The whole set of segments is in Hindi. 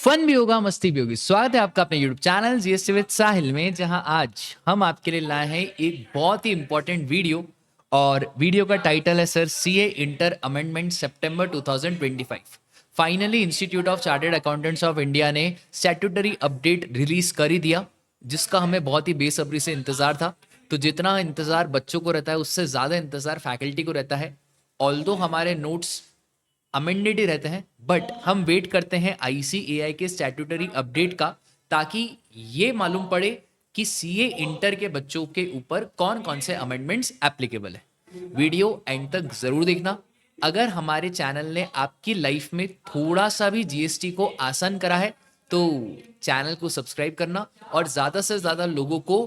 फन भी होगा, मस्ती भी होगी। स्वागत है आपका अपने YouTube चैनल जीएसटी विद साहिल में, जहां आज हम आपके लिए लाए हैं एक बहुत ही इंपॉर्टेंट वीडियो। और वीडियो का टाइटल है sir, CA inter amendment September 2025। Finally institute of chartered accountants of India ने स्टैट्यूटरी अपडेट रिलीज कर ही दिया, जिसका हमें बहुत ही बेसब्री से इंतजार था। तो जितना इंतजार बच्चों को रहता है, उससे ज़्यादा इंतजार फैकल्टी को रहता है। ऑल्दो हमारे नोट्स अमेंडेड ही रहते हैं, बट हम वेट करते हैं आईसीएआई के स्टैट्यूटरी अपडेट का, ताकि ये मालूम पड़े कि सीए इंटर के बच्चों के ऊपर कौन कौन से अमेंडमेंट्स एप्लीकेबल है। वीडियो एंड तक जरूर देखना। अगर हमारे चैनल ने आपकी लाइफ में थोड़ा सा भी जीएसटी को आसान करा है, तो चैनल को सब्सक्राइब करना और ज़्यादा से ज़्यादा लोगों को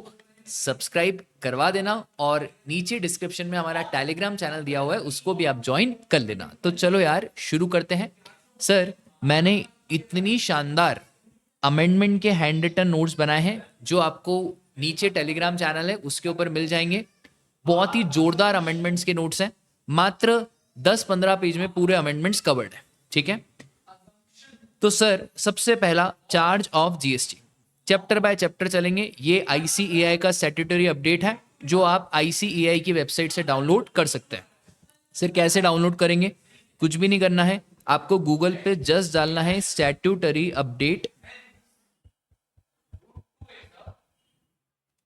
सब्सक्राइब करवा देना। और नीचे डिस्क्रिप्शन में हमारा टेलीग्राम चैनल दिया हुआ है, उसको भी आप ज्वाइन कर लेना। तो चलो यार शुरू करते हैं। सर, मैंने इतनी शानदार अमेंडमेंट के हैंड रिटन नोट्स बनाए हैं, जो आपको नीचे टेलीग्राम चैनल है उसके ऊपर मिल जाएंगे। बहुत ही जोरदार अमेंडमेंट्स के नोट्स हैं, मात्र 10-15 पेज में पूरे अमेंडमेंट्स कवर्ड है। ठीक है, तो सर सबसे पहला charge of GST, chapter by chapter चलेंगे। ये आईसीएआई का स्टैट्यूटरी अपडेट है, जो आप आईसीएआई की वेबसाइट से डाउनलोड कर सकते हैं। सर कैसे डाउनलोड करेंगे? कुछ भी नहीं करना है, आपको गूगल पे जस्ट डालना है स्टैट्यूटरी अपडेट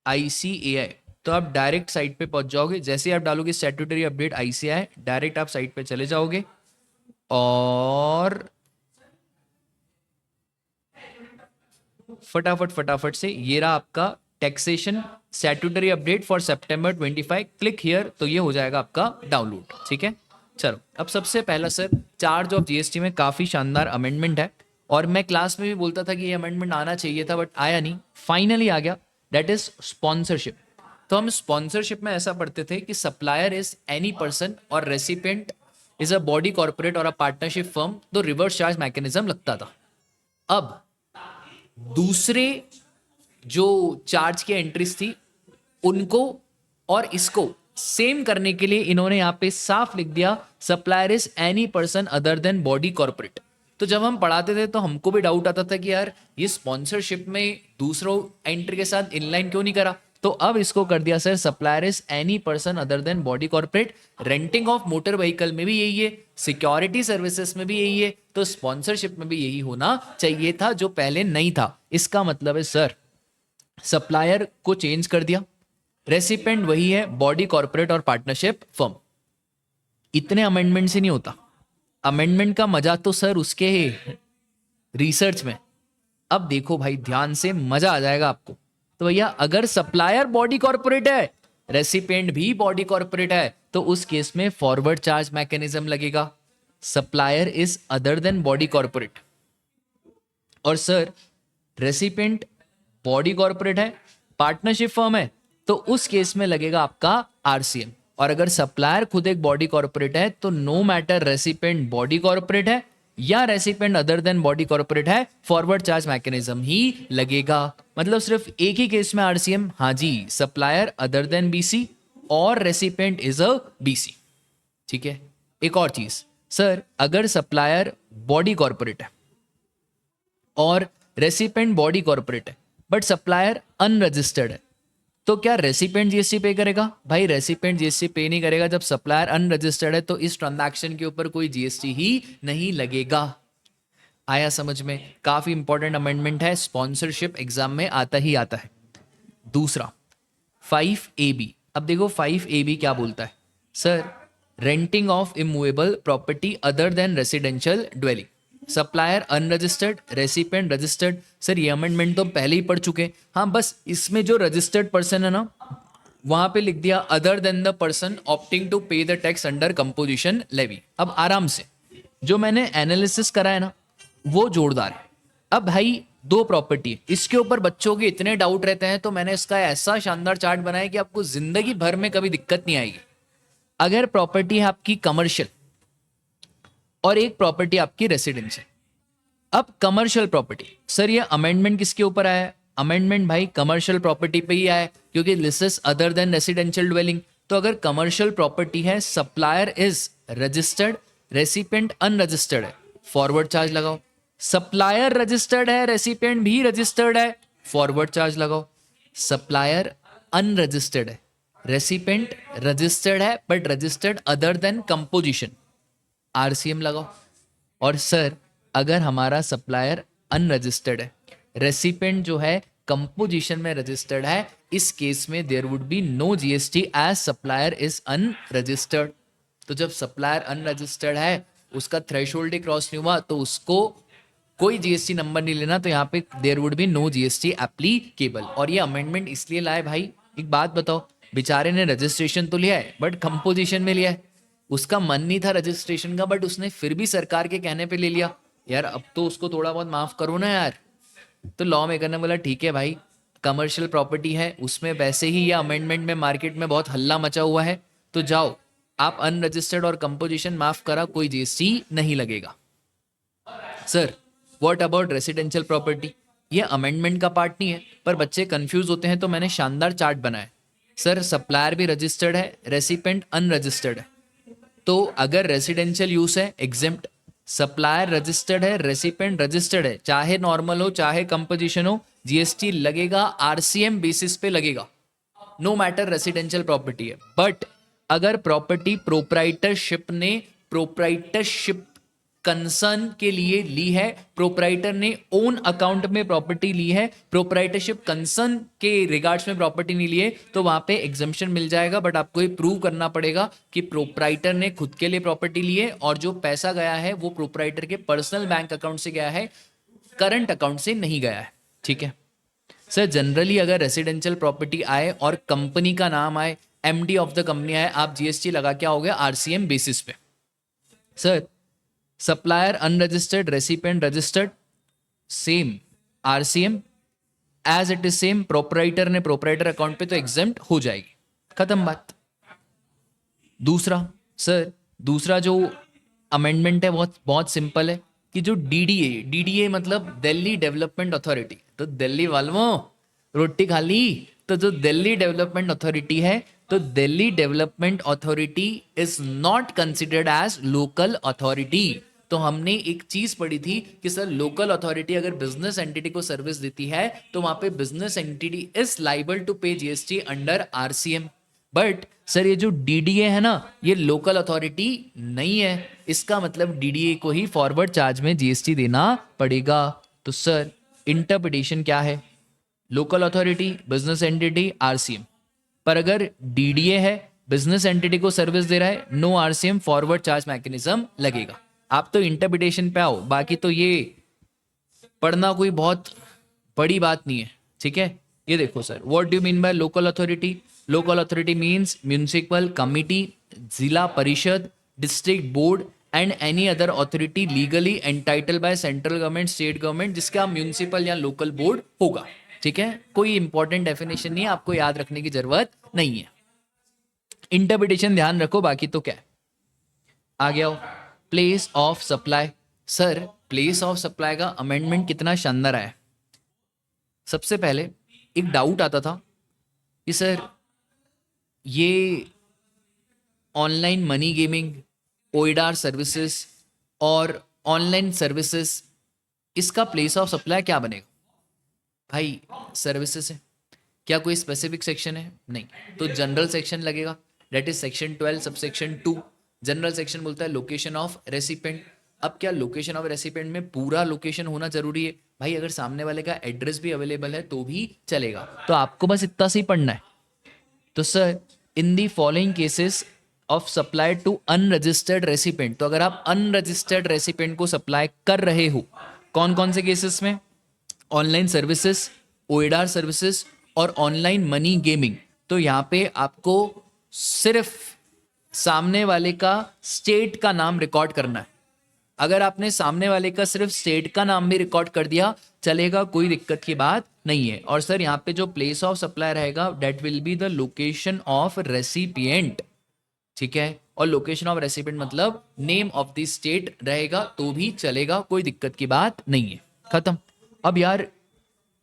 आईसीएआई, तो आप डायरेक्ट साइट पे पहुंच जाओगे। जैसे आप डालोगे स्टैट्यूटरी अपडेट आईसीएआई, डायरेक्ट आप साइट पे चले जाओगे और फटाफट से ये रहा आपका taxation statutory update for September 25। Click here, तो ये हो जाएगा आपका डाउनलोड। ठीक है, चलो अब सबसे पहला सर, चार्ज ऑफ जीएसटी में काफी शानदार अमेंडमेंट है, और मैं क्लास में भी बोलता था कि ये अमेंडमेंट आना चाहिए था, बट आया नहीं, फाइनली आ गया। That is sponsorship. तो हम स्पॉन्सरशिप में ऐसा पढ़ते थे कि सप्लायर इज एनी पर्सन और recipient is a body corporate और अ पार्टनरशिप फर्म, तो रिवर्स चार्ज मैकेनिज्म लगता था। अब दूसरे जो चार्ज की एंट्रीज थी, उनको और इसको सेम करने के लिए इन्होंने यहां पे साफ लिख दिया, supplier is any person other than body corporate. तो जब हम पढ़ाते थे तो हमको भी डाउट आता था कि यार ये स्पॉन्सरशिप में दूसरों एंट्री के साथ इनलाइन क्यों नहीं करा। तो अब इसको कर दिया sir, supplier is any person other than body corporate. Renting of motor vehicle में भी यही है, सिक्योरिटी सर्विसेज में भी यही है, तो स्पॉन्सरशिप में भी यही होना चाहिए था, जो पहले नहीं था। इसका मतलब है सर, सप्लायर को चेंज कर दिया, रेसिपेंट वही है, बॉडी कॉर्पोरेट और पार्टनरशिप फर्म। इतने अमेंडमेंट से नहीं होता। अमेंडमेंट का मजा तो सर उसके रिसर्च में। अब देखो भाई ध्यान से, मजा आ जाएगा आपको। तो भैया अगर सप्लायर बॉडी कॉर्पोरेट है, रेसिपिएंट भी बॉडी कॉर्पोरेट है, तो उस केस में फॉरवर्ड चार्ज मैकेनिज्म लगेगा। Supplier is other than body corporate, और सर रेसिपिएंट बॉडी कॉर्पोरेट है, पार्टनरशिप फर्म है, तो उस केस में लगेगा आपका आरसीएम। और अगर सप्लायर खुद एक बॉडी कॉर्पोरेट है, तो no matter recipient body corporate है या recipient other than body corporate है, फॉरवर्ड चार्ज मैकेनिज्म ही लगेगा। मतलब सिर्फ एक ही केस में आरसीएम, हाँ जी, सप्लायर अदर देन बीसी और रेसिपिएंट इज अ बीसी। ठीक है, एक और चीज सर, अगर सप्लायर बॉडी कॉर्पोरेट है और रेसिपिएंट बॉडी कॉर्पोरेट है, बट सप्लायर अनरजिस्टर्ड है, तो क्या रेसिपिएंट जीएसटी पे करेगा? भाई रेसिपिएंट जीएसटी पे नहीं करेगा। जब सप्लायर अनरजिस्टर्ड है, तो इस ट्रांजैक्शन के ऊपर कोई जीएसटी ही नहीं लगेगा। आया समझ में? काफी इंपॉर्टेंट अमेंडमेंट है, स्पॉन्सरशिप एग्जाम में आता ही आता है। दूसरा 5AB। अब देखो 5AB क्या बोलता है sir, renting of immovable property other than residential dwelling, supplier unregistered, recipient registered. Sir ये अमेंडमेंट तो पहले ही पढ़ चुके। हाँ, बस इसमें जो रजिस्टर्ड पर्सन है ना, वहां पे लिख दिया other than the person opting to pay the tax under composition levy. अब आराम से, जो मैंने एनालिसिस करा है ना, वो जोरदार है। अब भाई दो प्रॉपर्टी है, इसके ऊपर बच्चों के इतने डाउट रहते हैं, तो मैंने इसका ऐसा शानदार चार्ट बनाया कि आपको जिंदगी भर में कभी दिक्कत नहीं आएगी। अगर प्रॉपर्टी है आपकी कमर्शियल और एक प्रॉपर्टी आपकी रेसिडेंशियल। अब कमर्शियल प्रॉपर्टी, सर ये अमेंडमेंट किसके ऊपर आया है? अमेंडमेंट भाई कमर्शियल प्रॉपर्टी पे ही आया है, क्योंकि this is other than residential dwelling. तो अगर कमर्शियल प्रॉपर्टी है, supplier is registered, recipient unregistered है, फॉरवर्ड चार्ज लगाओ। सप्लायर रजिस्टर्ड है, रेसिपिएंट भी रजिस्टर्ड है, फॉरवर्ड चार्ज लगाओ। सप्लायर अनरजिस्टर्ड है, रेसिपिएंट रजिस्टर्ड है but registered other than composition, RCM लगाओ। और सर अगर हमारा सप्लायर अनरजिस्टर्ड है, रेसिपिएंट जो है कंपोजिशन में रजिस्टर्ड है, इस केस में there would be no GST as supplier is unregistered. तो जब सप्लायर अनरजिस्टर्ड है, उसका थ्रेशोल्ड ही क्रॉस नहीं हुआ, तो उसको कोई जीएसटी नंबर नहीं लेना, तो यहाँ पे there would be no GST applicable. और ये अमेंडमेंट इसलिए लाए भाई, एक बात बताओ, बेचारे ने रजिस्ट्रेशन तो लिया है बट कंपोजिशन में लिया है, उसका मन नहीं था रजिस्ट्रेशन का, बट उसने फिर भी सरकार के कहने पे ले लिया। यार अब तो उसको थोड़ा बहुत माफ करो ना यार। तो लॉ मेकर ने बोला ठीक है भाई, कमर्शियल प्रॉपर्टी है, उसमें वैसे ही ये अमेंडमेंट में मार्केट में बहुत हल्ला मचा हुआ है, तो जाओ आप अनरजिस्टर्ड और कंपोजिशन माफ करा, कोई जीएसटी नहीं लगेगा। Sir what about residential property? ये अमेंडमेंट का पार्ट नहीं है, पर बच्चे कंफ्यूज होते हैं, तो मैंने शानदार चार्ट बनाया। सर सप्लायर भी रजिस्टर्ड है, रेसिपेंट अनरजिस्टर्ड है, तो अगर रेसिडेंशियल यूज है एग्जेम्प्ट, सप्लायर रजिस्टर्ड है, रेसिपेंट रजिस्टर्ड है, चाहे नॉर्मल हो चाहे कंपोजिशन हो, जीएसटी लगेगा, आरसीएम बेसिस पे लगेगा, नो मैटर रेसिडेंशियल प्रॉपर्टी है। बट अगर प्रॉपर्टी प्रोप्राइटरशिप ने प्रोप्राइटरशिप कंसर्न के लिए ली है, प्रोप्राइटर ने ओन अकाउंट में प्रॉपर्टी ली है, प्रोप्राइटरशिप कंसर्न के रिगार्ड्स में प्रॉपर्टी नहीं ली है, तो वहां पे एग्जम्पशन मिल जाएगा। बट आपको ये प्रूव करना पड़ेगा कि प्रोप्राइटर ने खुद के लिए प्रॉपर्टी ली है और जो पैसा गया है वो प्रोप्राइटर के पर्सनल बैंक अकाउंट से गया है, करंट अकाउंट से नहीं गया है। ठीक है सर, जनरली अगर रेसिडेंशियल प्रॉपर्टी आए और कंपनी का नाम आए, एमडी ऑफ द कंपनी आए, आप जीएसटी लगा के आओगे आरसीएम बेसिस पे। Sir supplier unregistered, recipient registered, same RCM as it is same, proprietor ने प्रोप्राइटर अकाउंट पे, तो एग्जेम्प्ट हो जाएगी, खत्म बात। दूसरा सर, दूसरा जो अमेंडमेंट है बहुत बहुत सिंपल है कि जो डीडीए मतलब दिल्ली डेवलपमेंट अथॉरिटी, तो दिल्ली वालों रोटी खा ली, तो जो दिल्ली डेवलपमेंट अथॉरिटी है, तो Delhi development authority is not considered as local authority. तो हमने एक चीज पढ़ी थी कि सर लोकल अथॉरिटी अगर बिजनेस एंटिटी को सर्विस देती है, तो वहां पे business entity is liable to pay GST under RCM. But sir ये जो डीडीए है ना, ये लोकल अथॉरिटी नहीं है, इसका मतलब डीडीए को ही फॉरवर्ड चार्ज में जीएसटी देना पड़ेगा। तो सर इंटरप्रिटेशन क्या है? Local authority, business entity, RCM. पर अगर डीडीए है, बिजनेस एंटिटी को सर्विस दे रहा है, no RCM, forward charge mechanism लगेगा। आप तो इंटरप्रिटेशन पे आओ, बाकी तो ये पढ़ना कोई बहुत बड़ी बात नहीं है। ठीक है, ये देखो sir, what do mean by local authority? Local authority means municipal committee, Zila Parishad, district board and any other authority legally entitle by central government, state government, जिसका म्यूनिसिपल या लोकल बोर्ड होगा। ठीक है, कोई इंपॉर्टेंट डेफिनेशन नहीं है, आपको याद रखने की जरूरत नहीं है। इंटरप्रिटेशन ध्यान रखो, बाकी तो क्या है। आ गया हो place of supply. Sir place of supply का अमेंडमेंट कितना शानदार है। सबसे पहले एक डाउट आता था कि सर ये ऑनलाइन मनी गेमिंग, ओइडार सर्विसेज और ऑनलाइन सर्विसेज, इसका प्लेस ऑफ सप्लाई क्या बनेगा? भाई सर्विसेज है, क्या कोई स्पेसिफिक सेक्शन है? नहीं, तो जनरल सेक्शन लगेगा, that is section 12 subsection 2। General section बोलता है लोकेशन ऑफ रेसिपेंट। अब क्या लोकेशन ऑफ रेसिपेंट में पूरा लोकेशन होना जरूरी है? भाई अगर सामने वाले का एड्रेस भी अवेलेबल है तो भी चलेगा, तो आपको बस इतना से ही पढ़ना है। तो sir in the following cases of supply to unregistered recipient, तो अगर आप अनरजिस्टर्ड रेसिपेंट को सप्लाई कर रहे हो, कौन कौन से केसेस में? ऑनलाइन सर्विसेज, ओएडार सर्विसेज और ऑनलाइन मनी गेमिंग। तो यहाँ पे आपको सिर्फ सामने वाले का स्टेट का नाम रिकॉर्ड करना है। अगर आपने सामने वाले का सिर्फ स्टेट का नाम भी रिकॉर्ड कर दिया चलेगा, कोई दिक्कत की बात नहीं है। और सर यहाँ पे जो प्लेस ऑफ सप्लाई रहेगा, that will be the location of recipient. ठीक है, और लोकेशन ऑफ रेसिपिएंट मतलब नेम ऑफ द स्टेट रहेगा तो भी चलेगा, कोई दिक्कत की बात नहीं है, खत्म। अब यार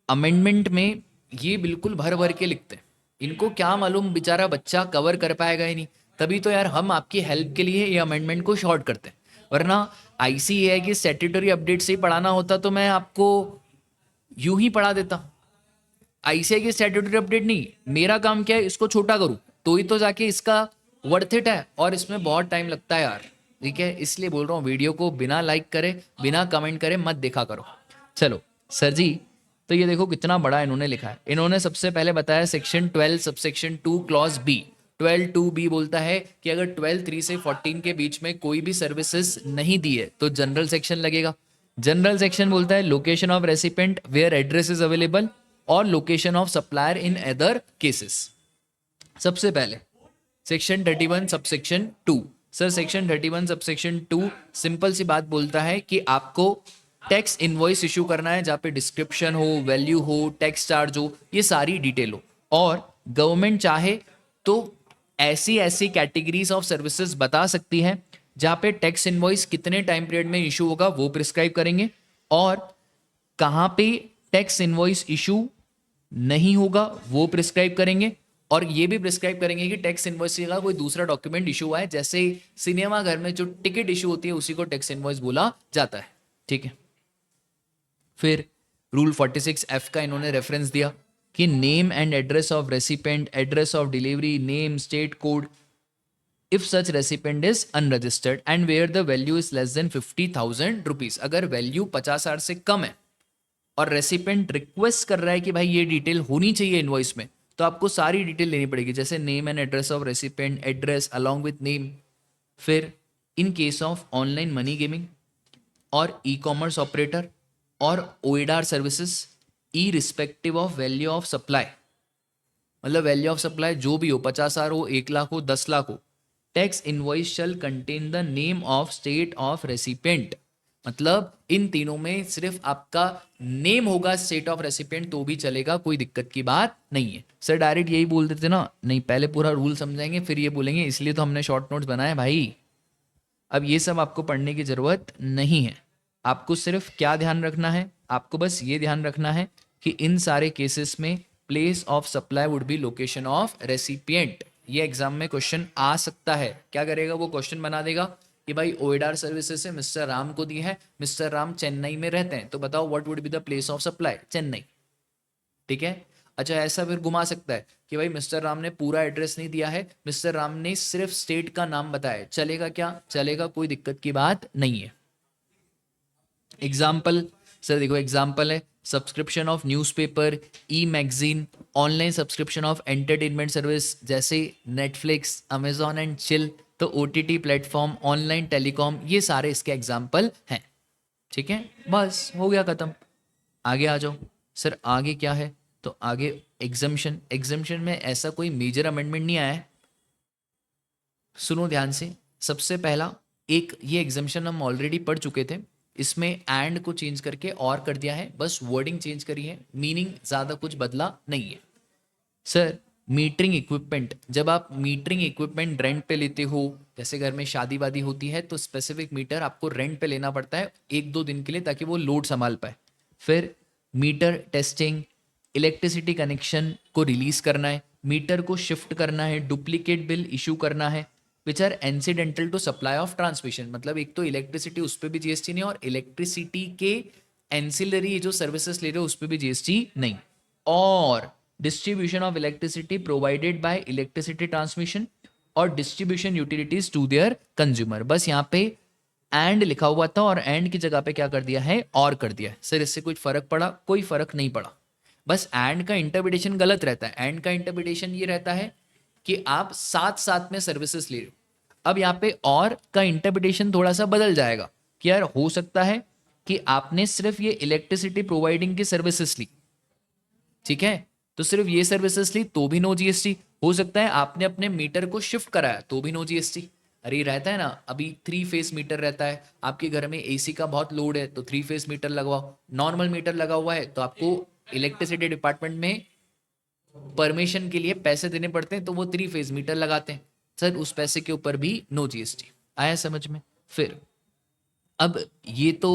अमेंडमेंट में ये बिल्कुल भर भर के लिखते हैं, इनको क्या मालूम बेचारा बच्चा कवर कर पाएगा ही नहीं, तभी तो यार हम आपकी हेल्प के लिए ये अमेंडमेंट को शॉर्ट करते हैं। वरना आईसी ये है कि स्टैट्यूटरी अपडेट से ही पढ़ाना होता तो मैं आपको यूं ही पढ़ा देता। आईसीआई की स्टैट्यूटरी अपडेट नहीं, मेरा काम क्या है, इसको छोटा करूं तो ही तो जाके इसका वर्थ इट है, और इसमें बहुत टाइम लगता है यार। ठीक है, इसलिए बोल रहा हूँ वीडियो को बिना लाइक करे बिना कमेंट करे मत देखा करो। चलो सर जी, तो ये देखो कितना बड़ा इन्होंने लिखा है। इन्होंने सबसे पहले बताया section 12 subsection 2 clause B. 12(2)(b बोलता है कि अगर 12(3) से 14 के बीच में कोई भी सर्विसेज नहीं दी है तो जनरल सेक्शन लगेगा। जनरल सेक्शन बोलता है location of recipient where address is available और location of supplier in other cases. सबसे पहले section 31 subsection 2। Sir section 31 subsection 2 simple सी बात बोलता है कि आपको टैक्स इनवॉइस इशू करना है जहाँ पे डिस्क्रिप्शन हो, वैल्यू हो, टैक्स चार्ज हो, ये सारी डिटेल हो, और गवर्नमेंट चाहे तो ऐसी ऐसी कैटेगरीज ऑफ सर्विसेज बता सकती है जहाँ पे टैक्स इनवॉइस कितने टाइम पीरियड में इशू होगा वो प्रिस्क्राइब करेंगे, और कहाँ पे टैक्स इनवॉइस इशू नहीं होगा वो प्रिस्क्राइब करेंगे, और ये भी प्रिस्क्राइब करेंगे कि टैक्स इनवॉइस का कोई दूसरा डॉक्यूमेंट इशू हुआ है, जैसे सिनेमा घर में जो टिकट इशू होती है उसी को टैक्स इनवॉइस बोला जाता है। ठीक है, फिर रूल 46F का इन्होंने रेफरेंस दिया कि name and address of recipient, address of delivery, name, state code if such recipient is unregistered and where the value is less than 50,000 rupees. अगर वैल्यू 50,000 से कम है और रेसिपेंट रिक्वेस्ट कर रहा है कि भाई ये डिटेल होनी चाहिए इनवॉइस में, तो आपको सारी डिटेल लेनी पड़ेगी, जैसे name and address of recipient, address along with name. फिर in case of online money gaming और ई कॉमर्स ऑपरेटर और OIDAR services, irrespective of value of supply, मतलब वैल्यू ऑफ सप्लाई जो भी हो, 50,000 हो, 1,00,000 हो, 10,00,000 हो, tax invoice shall contain the name of state of recipient. मतलब इन तीनों में सिर्फ आपका नेम होगा स्टेट ऑफ रेसिपेंट तो भी चलेगा, कोई दिक्कत की बात नहीं है। सर डायरेक्ट यही बोल देते ना, नहीं पहले पूरा रूल समझाएंगे फिर ये बोलेंगे, इसलिए तो हमने शॉर्ट नोट्स बनाए भाई। अब ये सब आपको पढ़ने की जरूरत नहीं है, आपको सिर्फ क्या ध्यान रखना है, आपको बस ये ध्यान रखना है कि इन सारे केसेस में place of supply would be location of recipient. ये एग्जाम में क्वेश्चन आ सकता है। क्या करेगा वो, क्वेश्चन बना देगा कि भाई ओएडार सर्विसेज से मिस्टर राम को दी है, मिस्टर राम चेन्नई में रहते हैं, तो बताओ what would be the place of supply, Chennai. ठीक है, अच्छा ऐसा फिर घुमा सकता है कि भाई मिस्टर राम ने पूरा एड्रेस नहीं दिया है, मिस्टर राम ने सिर्फ स्टेट का नाम बताया, चलेगा क्या, चलेगा, कोई दिक्कत की बात नहीं है। एग्जाम्पल सर देखो, एग्जाम्पल है subscription of newspaper, e magazine, online subscription of entertainment service जैसे नेटफ्लिक्स, अमेजॉन एंड चिल, तो ओटीटी प्लेटफॉर्म, ऑनलाइन टेलीकॉम, ये सारे इसके एग्जाम्पल हैं। ठीक है, बस हो गया खत्म। आगे आ जाओ। सर आगे क्या है, तो आगे एग्जम्पशन। एग्जम्पशन में ऐसा कोई मेजर अमेंडमेंट नहीं आया है, सुनो ध्यान से। सबसे पहला एक ये एग्जम्पशन हम ऑलरेडी पढ़ चुके थे, इसमें एंड को चेंज करके और कर दिया है, बस वर्डिंग चेंज करी है, मीनिंग ज़्यादा कुछ बदला नहीं है। सर मीटरिंग इक्विपमेंट, जब आप मीटरिंग इक्विपमेंट रेंट पे लेते हो, जैसे घर में शादी वादी होती है तो स्पेसिफिक मीटर आपको रेंट पे लेना पड़ता है 1-2 दिन के लिए ताकि वो लोड संभाल पाए। फिर मीटर टेस्टिंग, इलेक्ट्रिसिटी कनेक्शन को रिलीज करना है, मीटर को शिफ्ट करना है, डुप्लीकेट बिल इशू करना है, which are incidental to supply of transmission. मतलब एक तो इलेक्ट्रिसिटी उस पर भी जीएसटी नहीं, और इलेक्ट्रिसिटी के एंसिलरी जो सर्विसेज ले रहे हो उस पर भी जीएसटी नहीं। और distribution of electricity provided by electricity transmission और distribution utilities to their consumer. बस यहाँ पे एंड लिखा हुआ था और एंड की जगह पे क्या कर दिया है, और कर दिया है। सर इससे कुछ फर्क पड़ा, कोई फर्क नहीं पड़ा, बस एंड का इंटरप्रिटेशन गलत रहता है। एंड का इंटरप्रिटेशन ये रहता है कि आप साथ साथ में सर्विसेज ले रहे हो। अब यहाँ पे और का इंटरप्रिटेशन थोड़ा सा बदल जाएगा कि यार हो सकता है कि आपने सिर्फ ये इलेक्ट्रिसिटी प्रोवाइडिंग की सर्विसेज ली, ठीक है, तो सिर्फ ये सर्विसेज ली तो भी नो जीएसटी। हो सकता है आपने अपने मीटर को शिफ्ट कराया तो भी नो जीएसटी। अरे रहता है ना, अभी 3 फेस मीटर रहता है, आपके घर में एसी का बहुत लोड है तो 3 फेस मीटर लगवाओ, नॉर्मल मीटर लगा हुआ है तो आपको इलेक्ट्रिसिटी डिपार्टमेंट में परमिशन के लिए पैसे देने पड़ते हैं तो वो 3 फेज मीटर लगाते हैं। सर उस पैसे के ऊपर भी नो जीएसटी। आया समझ में। फिर अब ये तो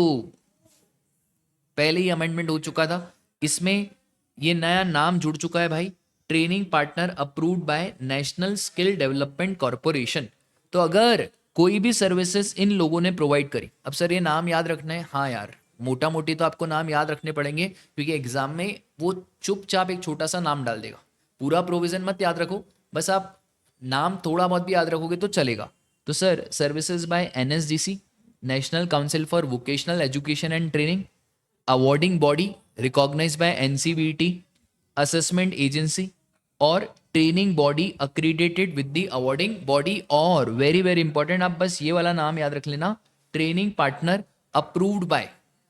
पहले ही अमेंडमेंट हो चुका था, इसमें ये नया नाम जुड़ चुका है भाई, training partner approved by national skill development corporation. तो अगर कोई भी सर्विसेज इन लोगों ने प्रोवाइड करी। अब सर ये नाम याद रखना है, हाँ यार मोटा मोटी तो आपको नाम याद रखने पड़ेंगे, क्योंकि एग्जाम में वो चुपचाप एक छोटा सा नाम डाल देगा। पूरा प्रोविजन मत याद रखो, बस आप नाम थोड़ा बहुत भी याद रखोगे तो चलेगा। तो sir services by NSDC, national council for vocational education and training, awarding body recognised by NCVT, assessment agency और training body accredited with the awarding body, और वेरी वेरी इंपॉर्टेंट आप बस ये वाला नाम याद रख लेना, training partner approved by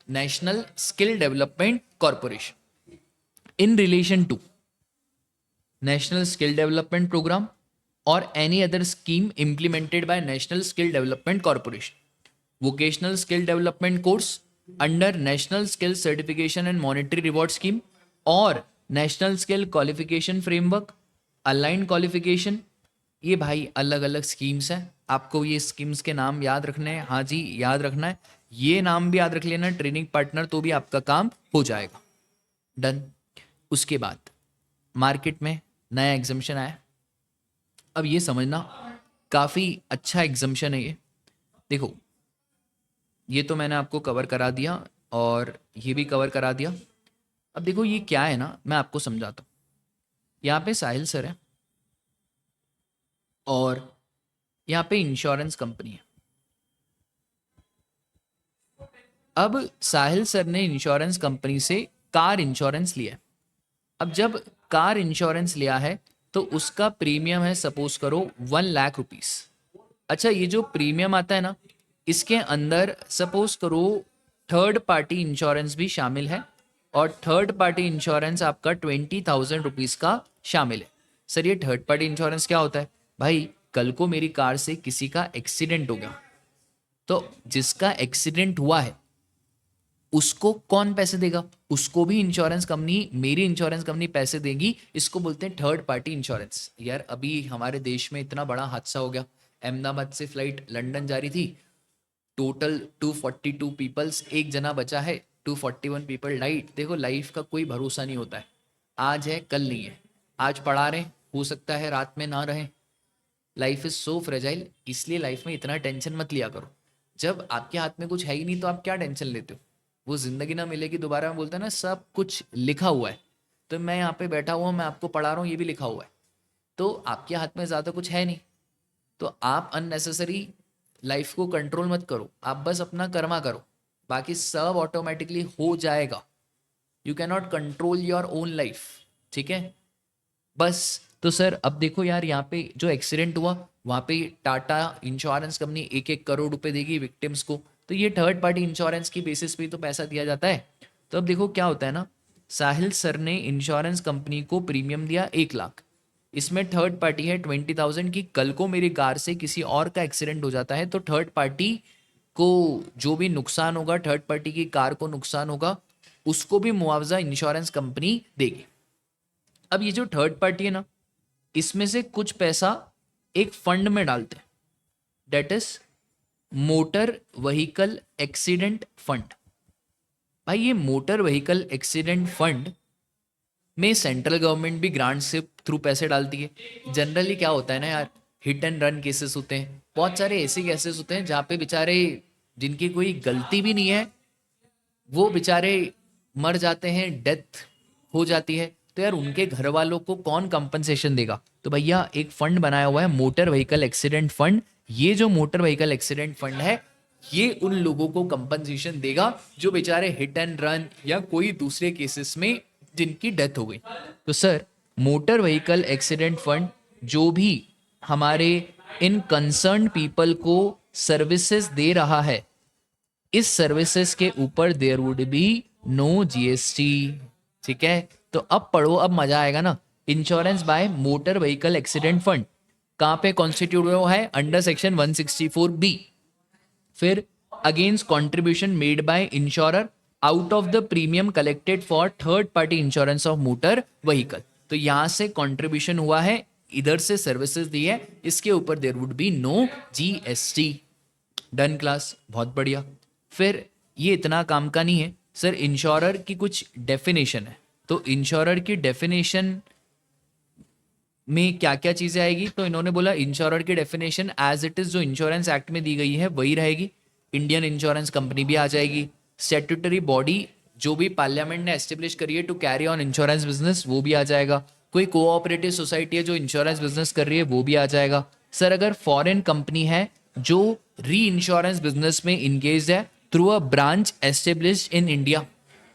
national skill development corporation in relation to national skill development programme और any other scheme implemented by national skill development corporation, vocational skill development course under national skill certification and monetary reward scheme और national skill qualification framework, aligned qualification। ये भाई अलग अलग स्कीम्स हैं, आपको ये स्कीम्स के नाम याद रखने हैं। हाँ जी याद रखना है, ये नाम भी याद रख लेना, ट्रेनिंग पार्टनर, तो भी आपका काम हो जाएगा। डन। उसके बाद मार्केट में नया एग्जामिशन आया। अब ये समझना काफ़ी अच्छा एग्जामिशन है ये। देखो ये तो मैंने आपको कवर करा दिया और ये भी कवर करा दिया। अब देखो ये क्या है ना, मैं आपको समझाता हूँ। यहाँ पे साहिल सर है और यहाँ पे इंश्योरेंस कंपनी है। अब साहिल सर ने इंश्योरेंस कंपनी से कार इंश्योरेंस लिया है। अब जब कार इंश्योरेंस लिया है तो उसका प्रीमियम है सपोज करो 1,00,000 रुपीस। अच्छा ये जो प्रीमियम आता है ना, इसके अंदर सपोज करो थर्ड पार्टी इंश्योरेंस भी शामिल है, और थर्ड पार्टी इंश्योरेंस आपका 20,000 रुपीज़ का शामिल है। सर ये थर्ड पार्टी इंश्योरेंस क्या होता है? भाई कल को मेरी कार से किसी का एक्सीडेंट हो गया, तो जिसका एक्सीडेंट हुआ है उसको कौन पैसे देगा? उसको भी इंश्योरेंस कंपनी, मेरी इंश्योरेंस कंपनी पैसे देगी। इसको बोलते हैं थर्ड पार्टी इंश्योरेंस। यार अभी हमारे देश में इतना बड़ा हादसा हो गया, अहमदाबाद से फ्लाइट लंदन जा रही थी, टोटल 242 पीपल्स, एक जना बचा है, 241 पीपल डाइड। देखो लाइफ का कोई भरोसा नहीं होता है, आज है कल नहीं है, आज पढ़ा रहे हो सकता है रात में ना रहे। लाइफ इज सो फ्रेजाइल, इसलिए लाइफ में इतना टेंशन मत लिया करो। जब आपके हाथ में कुछ है ही नहीं तो आप क्या टेंशन लेते हो? वो जिंदगी ना मिलेगी दोबारा में, बोलते हैं ना सब कुछ लिखा हुआ है। तो मैं यहाँ पे बैठा हुआ हूँ, मैं आपको पढ़ा रहा हूँ, ये भी लिखा हुआ है, तो आपके हाथ में ज़्यादा कुछ है नहीं। तो आप अननेसेसरी लाइफ को कंट्रोल मत करो, आप बस अपना कर्मा करो, बाकी सब ऑटोमेटिकली हो जाएगा। You can not control your own life, ठीक है बस। तो सर अब देखो यार, यहाँ पे जो एक्सीडेंट हुआ वहाँ पे टाटा इंश्योरेंस कंपनी 1-1 करोड़ रुपए देगी विक्टिम्स को। तो ये थर्ड पार्टी इंश्योरेंस की बेसिस पे तो पैसा दिया जाता है। तो अब देखो क्या होता है ना, साहिल सर ने इंश्योरेंस कंपनी को प्रीमियम दिया 1,00,000, इसमें थर्ड पार्टी है 20,000 की। कल को मेरी कार से किसी और का एक्सीडेंट हो जाता है तो थर्ड पार्टी को जो भी नुकसान होगा, थर्ड पार्टी की कार को नुकसान होगा, उसको भी मुआवजा इंश्योरेंस कंपनी देगी। अब ये जो थर्ड पार्टी है ना, इसमें से कुछ पैसा एक फंड में डालते हैं, that is motor vehicle accident fund. भाई ये मोटर व्हीकल एक्सीडेंट फंड में सेंट्रल गवर्नमेंट भी ग्रांट से थ्रू पैसे डालती है। जनरली क्या होता है ना यार, हिट एंड रन केसेस होते हैं, बहुत सारे ऐसे केसेस होते हैं जहाँ पे बेचारे जिनकी कोई गलती भी नहीं है वो बेचारे मर जाते हैं, डेथ हो जाती है। तो यार उनके घर वालों को कौन कंपनसेशन देगा? तो भैया एक फंड बनाया हुआ है मोटर व्हीकल एक्सीडेंट फंड। ये जो मोटर व्हीकल एक्सीडेंट फंड है ये उन लोगों को कंपनसेशन देगा जो बेचारे हिट एंड रन या कोई दूसरे केसेस में जिनकी डेथ हो गई। तो sir motor vehicle accident fund जो भी हमारे इन कंसर्न पीपल को सर्विसेज दे रहा है, इस सर्विसेज के ऊपर there would be no GST, ठीक है। तो अब पढ़ो, अब मजा आएगा ना। Insurance by motor vehicle accident fund कहाँ पे कॉन्स्टिट्यूट हुआ है? Under section 164B। फिर against contribution made by insurer out of the premium collected for third party insurance of motor vehicle. तो यहां से कॉन्ट्रीब्यूशन हुआ है, इधर से सर्विसेज दी है, इसके ऊपर there would be no GST. Done class, बहुत बढ़िया। फिर ये इतना काम का नहीं है सर, इंश्योरर की कुछ डेफिनेशन है। तो इंश्योरर की डेफिनेशन में क्या क्या चीजें आएगी, तो इन्होंने बोला इंश्योरर की डेफिनेशन एज इट इज जो इंश्योरेंस एक्ट में दी गई है वही रहेगी। इंडियन इंश्योरेंस कंपनी भी आ जाएगी। स्टैट्यूटरी बॉडी जो भी पार्लियामेंट ने एस्टेब्लिश करी है to carry on insurance business वो भी आ जाएगा। कोई कोऑपरेटिव सोसाइटी है जो इंश्योरेंस बिजनेस कर रही है वो भी आ जाएगा। सर अगर फॉरेन कंपनी है जो री इंश्योरेंस बिजनेस में इंगेज है through a branch establish in India,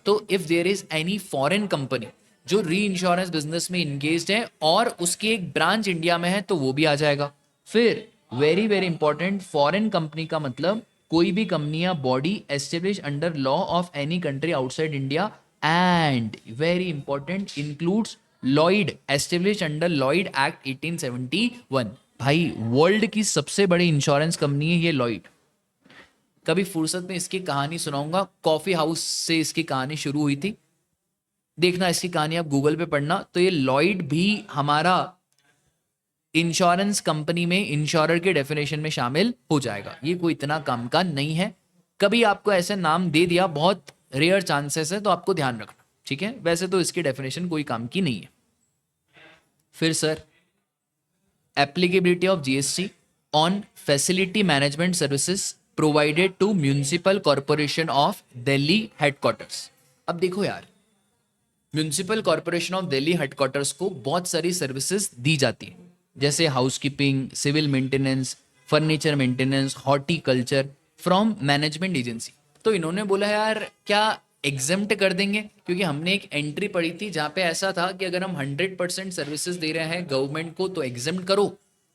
तो if there is any foreign company जो री इंश्योरेंस बिजनेस में इंगेज है और उसकी एक ब्रांच इंडिया में है तो वो भी आ जाएगा। फिर very very important, foreign company का मतलब कोई भी कंपनी या body establish under law of any country outside India and very important includes Lloyd establish under Lloyd act 1871। भाई वर्ल्ड की सबसे बड़ी इंश्योरेंस कंपनी है ये लॉयड। कभी फुर्सत में इसकी कहानी सुनाऊंगा, कॉफी हाउस से इसकी कहानी शुरू हुई थी, देखना इसकी कहानी आप गूगल पे पढ़ना। तो ये लॉयड भी हमारा इंश्योरेंस कंपनी में इंश्योरर के डेफिनेशन में शामिल हो जाएगा। ये कोई इतना काम का नहीं है, कभी आपको ऐसे नाम दे दिया, बहुत रेयर चांसेस है, तो आपको ध्यान रखना, ठीक है। वैसे तो इसकी डेफिनेशन कोई काम की नहीं है। फिर sir applicability of GST on facility management services provided to municipal corporation of Delhi headquarters. अब देखो यार, municipal corporation of Delhi headquarters को बहुत सारी सर्विसेज दी जाती है, जैसे housekeeping, civil maintenance, furniture maintenance, horticulture from management agency. तो इन्होंने बोला यार क्या एग्जेम्प्ट कर देंगे, क्योंकि हमने एक एंट्री पढ़ी थी जहाँ पे ऐसा था कि अगर हम 100% सर्विसेज दे रहे हैं गवर्नमेंट को तो एग्जेम्प्ट करो,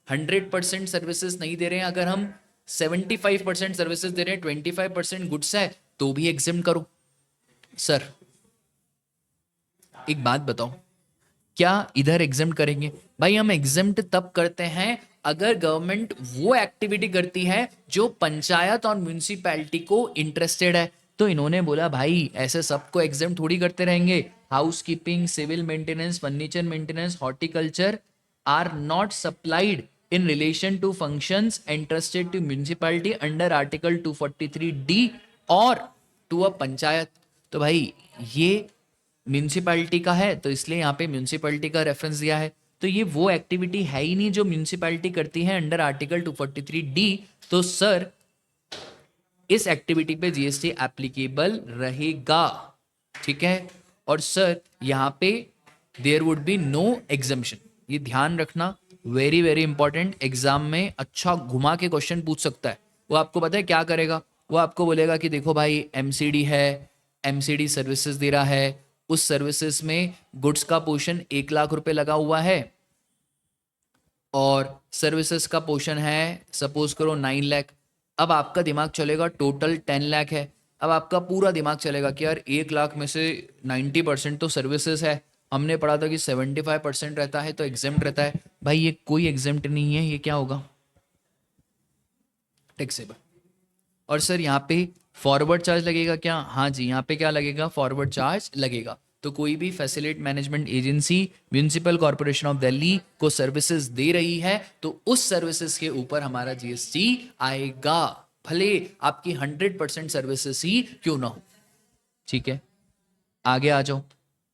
100% सर्विसेज नहीं दे रहे हैं, अगर हम 75% सर्विसेज दे रहे हैं, 25% गुड्स है तो भी एग्जेम्प्ट करो। सर एक बात बताओ, क्या इधर एग्जेम्प्ट करेंगे? भाई हम एग्जेम्प्ट तब करते हैं अगर गवर्नमेंट वो एक्टिविटी करती है जो पंचायत और म्यूनिसिपैलिटी को इंटरेस्टेड है। तो इन्होंने बोला भाई ऐसे सबको एग्जेम्प्ट थोड़ी करते रहेंगे। House keeping, civil maintenance, furniture maintenance, horticulture are not supplied in relation to functions entrusted to municipality under article 243D और to a पंचायत। तो भाई ये म्यूनिसिपैलिटी का है तो इसलिए यहाँ पे म्यूनिसिपैलिटी का रेफरेंस दिया है, तो ये वो एक्टिविटी है ही नहीं जो म्यूनिसिपैलिटी करती है अंडर आर्टिकल 243D। तो सर इस एक्टिविटी पे जीएसटी एप्लीकेबल रहेगा, ठीक है। और सर यहाँ पे there would be no exemption, ये ध्यान रखना, वेरी वेरी इंपॉर्टेंट। एग्जाम में अच्छा घुमा के क्वेश्चन पूछ सकता है। वो आपको पता है क्या करेगा, वो आपको बोलेगा कि देखो भाई एमसीडी है, एमसीडी सर्विसेज दे रहा है, उस सर्विसेज में गुड्स का पोर्शन 1 लाख रुपए लगा हुआ है और सर्विसेज का पोर्शन है सपोज करो 9 लाख। अब आपका दिमाग चलेगा टोटल 10 लाख है, अब आपका पूरा दिमाग चलेगा कि यार 1 लाख में से 90% तो सर्विसेज है, हमने पढ़ा था कि 75% रहता है तो एग्जेम्प्ट रहता है। भाई ये कोई एग्जेम्प्ट नहीं है, ये क्या होगा, टैक्सेबल। और सर यहाँ पे फॉरवर्ड चार्ज लगेगा क्या? हाँ जी, यहाँ पे क्या लगेगा, फॉरवर्ड चार्ज लगेगा। तो कोई भी facility management agency municipal corporation of Delhi को सर्विसेज दे रही है तो उस सर्विसेज के ऊपर हमारा जीएसटी आएगा, भले आपकी 100% सर्विसेज ही क्यों ना हो, ठीक है। आगे आ जाओ।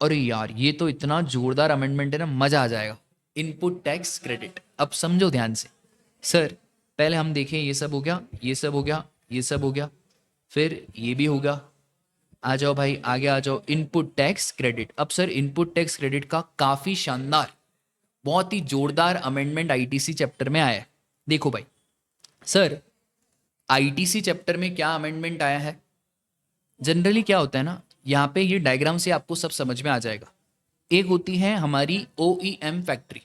अरे यार ये तो इतना जोरदार अमेंडमेंट है ना, मजा आ जाएगा। इनपुट टैक्स क्रेडिट, अब समझो ध्यान से। सर पहले हम देखें, ये सब हो गया, ये सब हो गया, ये सब हो गया, फिर ये भी होगा। आ जाओ भाई आगे आ जाओ, इनपुट टैक्स क्रेडिट। अब सर इनपुट टैक्स क्रेडिट का काफी शानदार, बहुत ही जोरदार अमेंडमेंट आईटीसी चैप्टर में आया है। देखो भाई सर आईटीसी चैप्टर में क्या अमेंडमेंट आया है, जनरली क्या होता है ना, यहाँ पे ये डायग्राम से आपको सब समझ में आ जाएगा। एक होती है हमारी ओईएम फैक्ट्री।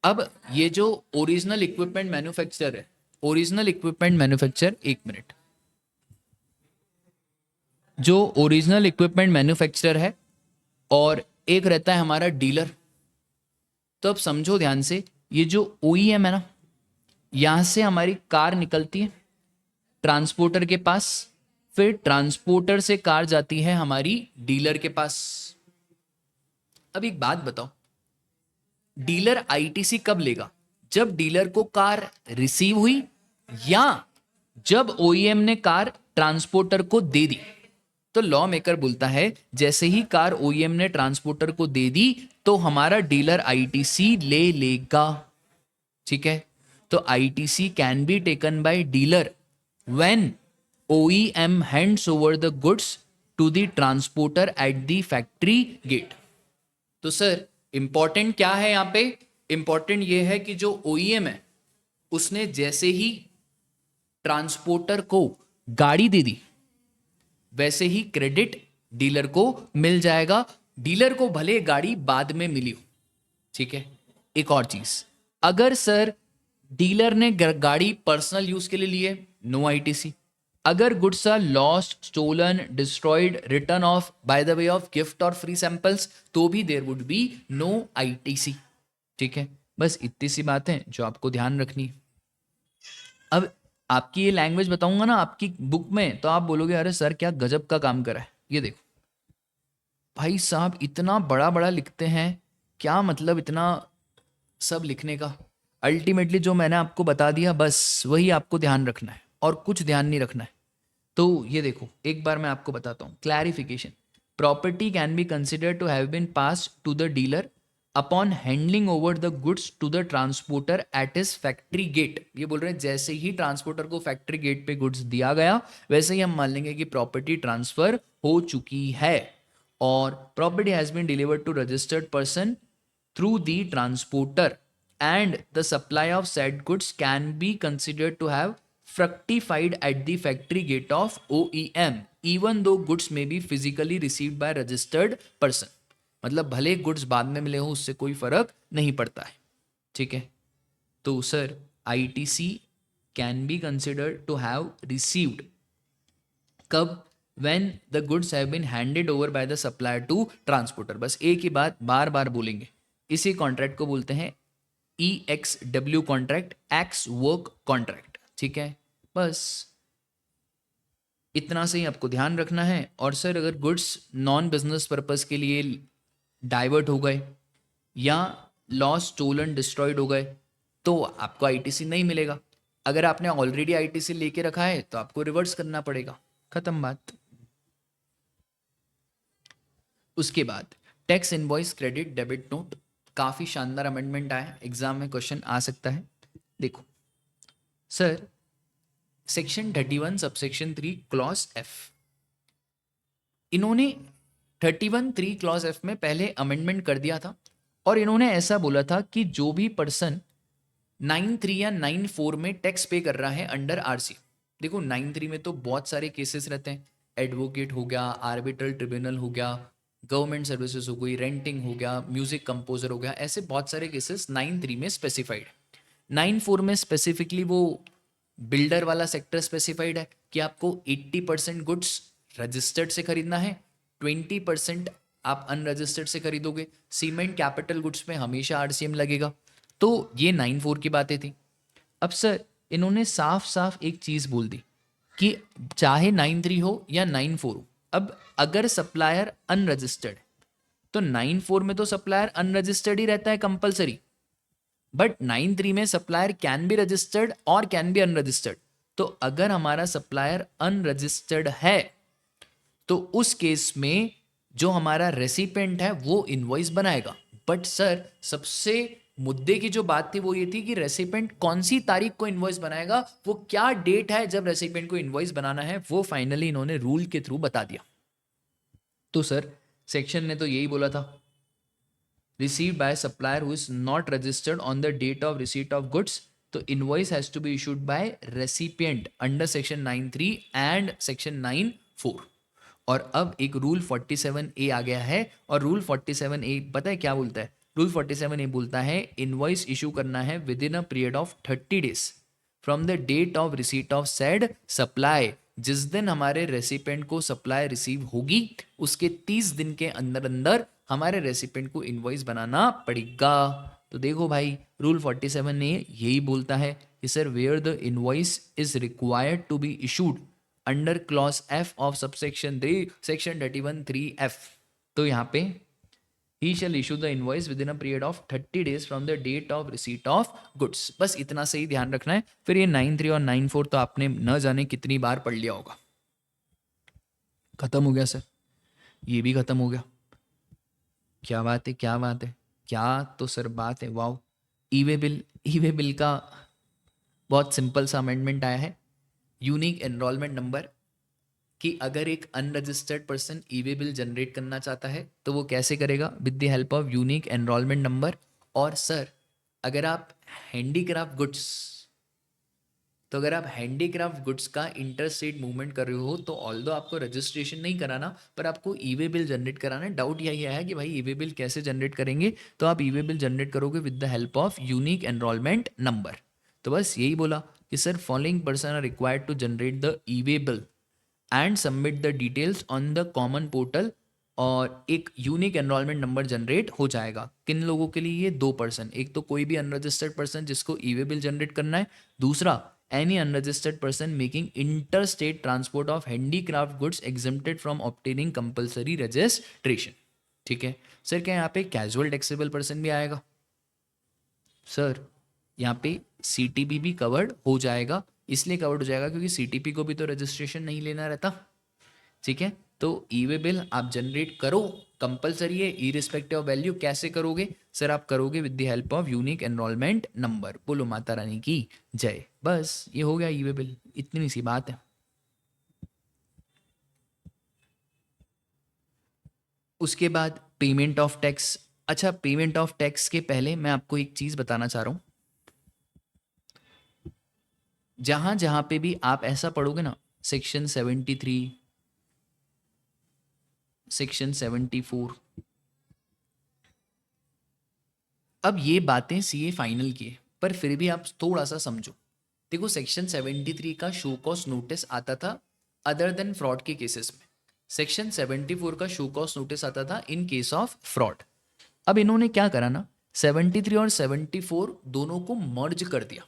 अब ये जो ओरिजिनल इक्विपमेंट मैन्युफैक्चरर है, ओरिजिनल इक्विपमेंट मैन्युफैक्चरर, एक मिनट, जो ओरिजिनल इक्विपमेंट मैन्युफैक्चरर है और एक रहता है हमारा डीलर। तो अब समझो ध्यान से, ये जो ओईएम है ना, यहां से हमारी कार निकलती है ट्रांसपोर्टर के पास, फिर ट्रांसपोर्टर से कार जाती है हमारी डीलर के पास। अब एक बात बताओ, डीलर आईटीसी कब लेगा? जब डीलर को कार रिसीव हुई या जब ओईएम ने कार ट्रांसपोर्टर को दे दी। तो लॉ मेकर बोलता है जैसे ही कार ओईएम ने ट्रांसपोर्टर को दे दी तो हमारा डीलर आईटीसी ले लेगा, ठीक है। तो ITC can be taken by dealer when OEM hands over the goods to the transporter at the factory gate. तो सर इंपॉर्टेंट क्या है यहां पे? इंपॉर्टेंट ये है कि जो ओईएम है उसने जैसे ही ट्रांसपोर्टर को गाड़ी दे दी वैसे ही क्रेडिट डीलर को मिल जाएगा, डीलर को भले गाड़ी बाद में मिली हो, ठीक है। एक और चीज, अगर सर डीलर ने गाड़ी पर्सनल यूज के लिए ली है, नो आईटीसी। अगर goods are lost, stolen, destroyed, written off by the way of gift और फ्री सैंपल्स, तो भी there would be no ITC, ठीक है। बस इतनी सी बातें जो आपको ध्यान रखनी है। अब आपकी ये लैंग्वेज बताऊंगा ना आपकी बुक में, तो आप बोलोगे अरे सर क्या गजब का काम करा है। ये देखो भाई साहब, इतना बड़ा बड़ा लिखते हैं, क्या मतलब इतना सब लिखने का? अल्टीमेटली जो मैंने आपको बता दिया बस वही आपको ध्यान रखना है और कुछ ध्यान नहीं रखना है। तो ये देखो एक बार मैं आपको बताता हूँ clarification. Property can be considered to have been pass to the dealer upon handling over the goods to the transporter at his factory gate. ये बोल रहे हैं जैसे ही ट्रांसपोर्टर को फैक्ट्री गेट पे गुड्स दिया गया वैसे ही हम मान लेंगे कि प्रॉपर्टी ट्रांसफर हो चुकी है और property has been delivered to registered person through the transporter and the supply of said goods can be considered to have fructified at the factory gate of OEM even though goods may be physically received by registered person। मतलब भले गुड्स बाद में मिले हो उससे कोई फर्क नहीं पड़ता है, ठीक है। तो sir ITC can be considered to have received कब? when the goods have been handed over by the supplier to transporter। बस एक ही बात बार बार बोलेंगे, इसी कॉन्ट्रैक्ट को बोलते हैं EXW contract, x work contract, ठीक है। बस इतना से ही आपको ध्यान रखना है। और सर अगर गुड्स नॉन बिजनेस पर्पस के लिए डाइवर्ट हो गए या लॉस, स्टोलन, डिस्ट्रॉयड हो गए तो आपको आईटीसी नहीं मिलेगा। अगर आपने ऑलरेडी आईटीसी लेके रखा है तो आपको रिवर्स करना पड़ेगा, खत्म बात। उसके बाद tax invoice, credit, debit note, काफी शानदार अमेंडमेंट आया, एग्जाम में क्वेश्चन आ सकता है। देखो sir section 31 subsection 3 clause F, इन्होंने 31(3) क्लॉज एफ में पहले अमेंडमेंट कर दिया था और इन्होंने ऐसा बोला था कि जो भी पर्सन 9(3) या 9(4) में टैक्स पे कर रहा है अंडर आरसी। देखो 9(3) में तो बहुत सारे केसेस रहते हैं, एडवोकेट हो गया, आर्बिट्रल ट्रिब्यूनल हो गया, गवर्नमेंट सर्विसेज हो गई, रेंटिंग हो गया, म्यूजिक कंपोजर हो गया, ऐसे बहुत सारे केसेस 9(3) में स्पेसिफाइड। 9(4) में स्पेसिफिकली वो बिल्डर वाला सेक्टर स्पेसिफाइड है कि आपको 80% गुड्स रजिस्टर्ड से खरीदना है, 20% आप अनरजिस्टर्ड से खरीदोगे। सीमेंट, कैपिटल गुड्स में हमेशा आरसीएम लगेगा। तो ये 9(4) की बातें थी। अब सर इन्होंने साफ साफ एक चीज बोल दी कि चाहे 9(3) हो या 9(4) हो, अब अगर सप्लायर अनरजिस्टर्ड तो 9(4) में तो सप्लायर अनरजिस्टर्ड ही रहता है कंपलसरी, बट 9(3) में सप्लायर कैन बी रजिस्टर्ड और कैन बी अनरजिस्टर्ड। तो अगर हमारा सप्लायर अनरजिस्टर्ड है तो उस केस में जो हमारा रेसिपेंट है वो इनवॉइस बनाएगा। बट सर सबसे मुद्दे की जो बात थी वो ये थी कि रेसिपेंट कौन सी तारीख को इनवॉइस बनाएगा, वो क्या डेट है जब रेसिपेंट को इनवॉइस बनाना है, वो फाइनली इन्होंने रूल के थ्रू बता दिया। तो सर सेक्शन ने तो यही बोला था, received by a supplier who is not registered on the date of receipt of goods, तो invoice has to be issued by recipient under section 9(3) and section 9(4। और अब एक रूल 47A आ गया है और रूल 47A पता है क्या बोलता है? रूल 47A बोलता है इनवॉइस इशू करना है within a period of 30 days from the date of receipt of said supply. जिस दिन हमारे रेसिपेंट को सप्लाई रिसीव होगी उसके 30 दिन के अंदर अंदर हमारे रेसिपेंट को इनवॉइस बनाना पड़ेगा। तो देखो भाई रूल 47 ने यही बोलता है कि sir where the invoice is required to be issued under clause F of subsection 3 section 31(3)(f। तो यहाँ पे ही shall issue the invoice within a period of 30 days from the date of receipt of goods. बस इतना से ही ध्यान रखना है। फिर ये 9(3) और 9(4) तो आपने न जाने कितनी बार पढ़ लिया होगा। खत्म हो गया सर, ये भी खत्म हो गया। क्या बात है, क्या बात है, क्या तो सर बात है, वाओ। ई वे बिल का बहुत सिंपल सा अमेंडमेंट आया है। यूनिक एनरोलमेंट नंबर, कि अगर एक अनरजिस्टर्ड पर्सन ई वे बिल जनरेट करना चाहता है तो वो कैसे करेगा, with the help of unique enrolment number. और सर अगर आप हैंडीक्राफ्ट गुड्स, तो अगर आप हैंडीक्राफ्ट गुड्स का इंटर स्टेट मूवमेंट कर रहे हो तो ऑल्दो आपको रजिस्ट्रेशन नहीं कराना, पर आपको ई वे बिल जनरेट कराना है। डाउट यही आया है कि भाई ई वे बिल कैसे जनरेट करेंगे, तो आप ई वे बिल जनरेट करोगे with the help of unique enrolment number. तो बस यही बोला कि sir following person are required to generate the e way bill and submit the details on the common portal, और एक यूनिक एनरोलमेंट नंबर जनरेट हो जाएगा। किन लोगों के लिए, ये 2 पर्सन, एक तो कोई भी अनरजिस्टर्ड पर्सन जिसको ई वे बिल जनरेट करना है, दूसरा any unregistered person making inter state transport of handicraft goods exempted from obtaining compulsory registration. ठीक है सर, क्या यहाँ पे कैजुअल टैक्सेबल पर्सन भी आएगा? सर यहाँ पे सीटीपी भी कवर्ड हो जाएगा, इसलिए कवर्ड हो जाएगा क्योंकि सीटीपी को भी तो रजिस्ट्रेशन नहीं लेना रहता। ठीक है, तो ई वे बिल आप जनरेट करो, कंपलसरी है इरिस्पेक्टिव ऑफ वैल्यू। कैसे करोगे सर, आप करोगे with the help of unique enrolment number. बोलो माता रानी की जय। बस ये हो गया ई वे बिल, इतनी सी बात है। उसके बाद पेमेंट ऑफ टैक्स। अच्छा, पेमेंट ऑफ टैक्स के पहले मैं आपको एक चीज बताना चाह रहा हूं। जहां जहां पे भी आप ऐसा पढ़ोगे ना, सेक्शन 73, सेक्शन 74, अब ये बातें सीए फाइनल की है, पर फिर भी आप थोड़ा सा समझो। देखो सेक्शन 73 का शो कॉज नोटिस आता था अदर देन फ्रॉड के केसेस में, सेक्शन 74 का शो कॉज नोटिस आता था इन केस ऑफ फ्रॉड। अब इन्होंने क्या करा ना, 73 और 74 दोनों को मर्ज कर दिया।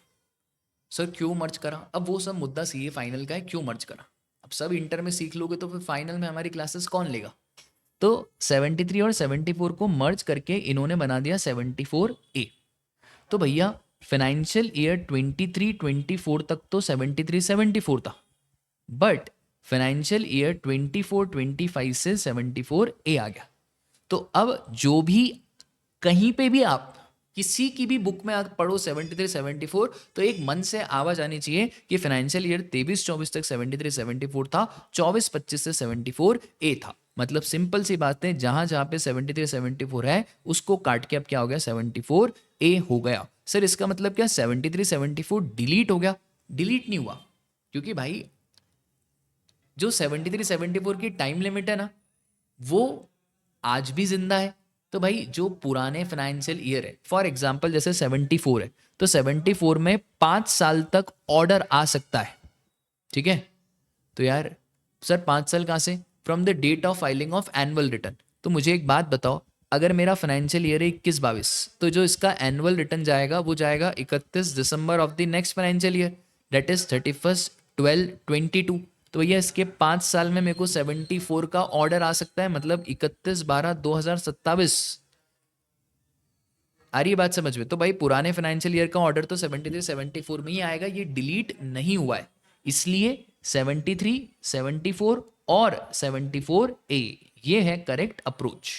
सर क्यों मर्ज करा, अब वो सब मुद्दा सीए फाइनल का है, क्यों मर्ज करा। अब सब इंटर में सीख लोगे तो फिर फाइनल में हमारी क्लासेस कौन लेगा। तो 73 और 74 को मर्ज करके इन्होंने बना दिया 74A। तो भैया फाइनेंशियल ईयर 23-24 तक तो 73-74 था, बट फाइनेंशियल ईयर 24-25 से 74A आ गया। तो अब जो भी कहीं पे भी आप किसी की भी बुक में आप पढ़ो 73-74, तो एक मन से आवाज आनी चाहिए कि फाइनेंशियल ईयर 23-24 तक 73-74 था, 24-25 से 74A था। मतलब सिंपल सी बात है, जहां जहां पे 73-74 है उसको काट के अब क्या हो गया, 74A हो गया। सर इसका मतलब क्या 73-74 डिलीट हो गया? डिलीट नहीं हुआ, क्योंकि भाई जो 73-74 की टाइम लिमिट है ना, वो आज भी जिंदा है। तो भाई जो पुराने फाइनेंशियल ईयर है, फॉर एग्जांपल जैसे 74 है, तो 74 में 5 साल तक ऑर्डर आ सकता है। ठीक है, तो यार सर 5 साल कहाँ से, from the date of filing of annual return. तो मुझे एक बात बताओ, अगर मेरा फाइनेंशियल ईयर है 21-22, तो जो इसका एनुअल रिटर्न जाएगा वो जाएगा 31 December of the next financial year, that is 31/12/22। तो भैया इसके 5 साल में मेरे को 74 का ऑर्डर आ सकता है, मतलब 31/12/2027। आ रही है बात समझ में? तो भाई पुराने फाइनेंशियल ईयर का ऑर्डर तो 73-74 में ही आएगा, ये डिलीट नहीं हुआ है, इसलिए 73, 74 और 74A ये है करेक्ट अप्रोच।